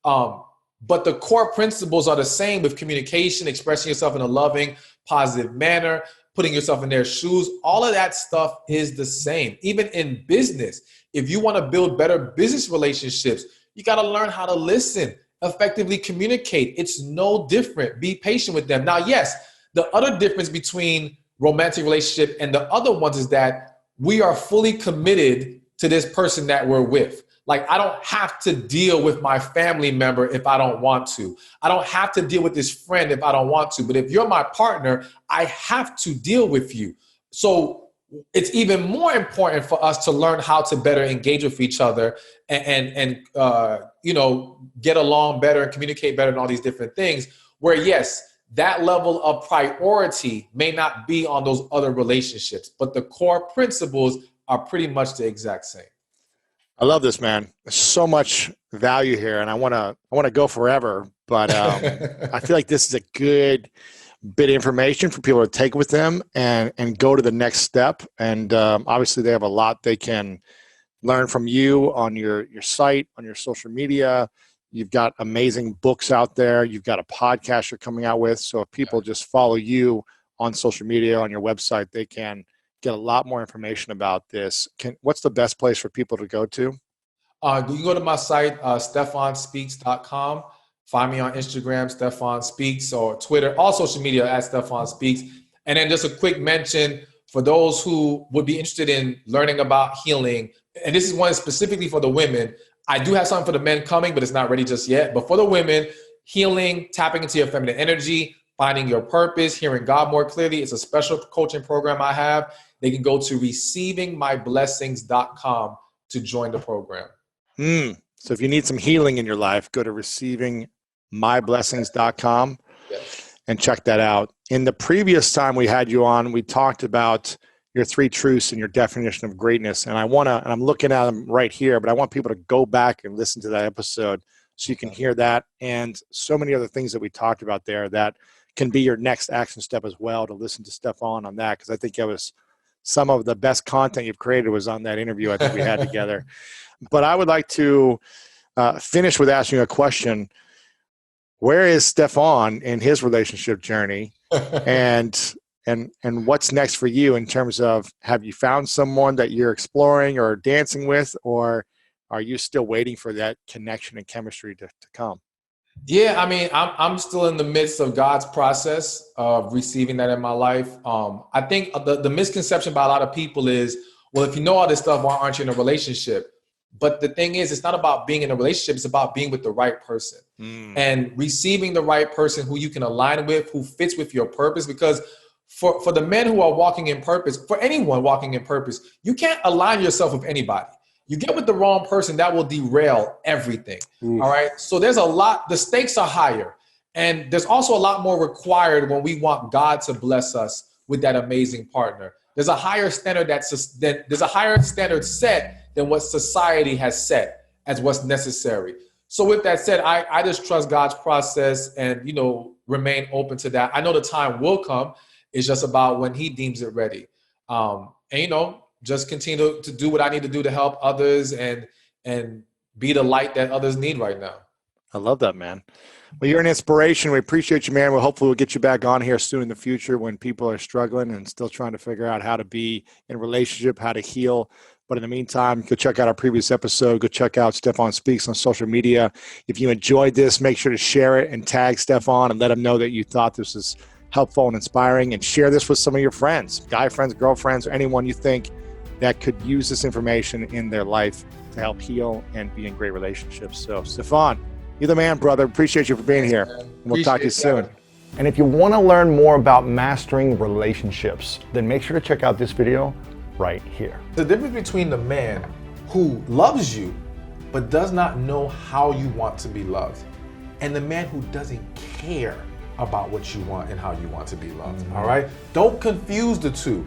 But the core principles are the same with communication, expressing yourself in a loving, positive manner, putting yourself in their shoes. All of that stuff is the same. Even in business, if you want to build better business relationships, you got to learn how to listen, effectively communicate. It's no different. Be patient with them. Now, yes, the other difference between romantic relationship and the other ones is that we are fully committed to this person that we're with. Like, I don't have to deal with my family member if I don't want to. I don't have to deal with this friend if I don't want to. But if you're my partner, I have to deal with you. So it's even more important for us to learn how to better engage with each other and get along better and communicate better and all these different things, where, yes, that level of priority may not be on those other relationships, but the core principles are pretty much the exact same. I love this, man. There's so much value here, and I want to go forever, but I feel like this is a good bit of information for people to take with them and go to the next step. And obviously, they have a lot they can learn from you on your site, on your social media. You've got amazing books out there. You've got a podcast you're coming out with. So if people just follow you on social media, on your website, they can get a lot more information about this. What's the best place for people to go to? You can go to my site, stephanspeaks.com. Find me on Instagram, Stephan Speaks, or Twitter, all social media at Stephan Speaks. And then just a quick mention for those who would be interested in learning about healing. And this is one specifically for the women. I do have something for the men coming, but it's not ready just yet. But for the women, healing, tapping into your feminine energy, finding your purpose, hearing God more clearly. It's a special coaching program I have. They can go to receivingmyblessings.com to join the program. So if you need some healing in your life, go to receivingmyblessings.com and check that out. In the previous time we had you on, we talked about your 3 truths and your definition of greatness. And I'm looking at them right here, but I want people to go back and listen to that episode so you can hear that and so many other things that we talked about there that can be your next action step as well, to listen to Stephan on that, because I think it was some of the best content you've created was on that interview I think we had together. But I would like to finish with asking you a question. Where is Stephan in his relationship journey? And what's next for you in terms of, have you found someone that you're exploring or dancing with, or are you still waiting for that connection and chemistry to come? Yeah, I mean, I'm still in the midst of God's process of receiving that in my life. I think the misconception by a lot of people is, well, if you know all this stuff, why aren't you in a relationship? But the thing is, it's not about being in a relationship. It's about being with the right person and receiving the right person who you can align with, who fits with your purpose. Because for the men who are walking in purpose, for anyone walking in purpose, you can't align yourself with anybody. You get with the wrong person, that will derail everything. All right. So there's a lot, the stakes are higher. And there's also a lot more required when we want God to bless us with that amazing partner. There's a higher standard there's a higher standard set than what society has set as what's necessary. So with that said, I just trust God's process and, remain open to that. I know the time will come. It's just about when he deems it ready. Just continue to do what I need to do to help others and be the light that others need right now. I love that, man. Well, you're an inspiration. We appreciate you, man. Hopefully we'll get you back on here soon in the future when people are struggling and still trying to figure out how to be in a relationship, how to heal. But in the meantime, go check out our previous episode. Go check out Stephan Speaks on social media. If you enjoyed this, make sure to share it and tag Stephan and let him know that you thought this was helpful and inspiring, and share this with some of your friends, guy friends, girlfriends, or anyone you think that could use this information in their life to help heal and be in great relationships. So, Stephan, you're the man, brother. Appreciate you for being here. And we'll talk to you soon. And if you want to learn more about mastering relationships, then make sure to check out this video right here. The difference between the man who loves you but does not know how you want to be loved, and the man who doesn't care about what you want and how you want to be loved. All right? Don't confuse the two.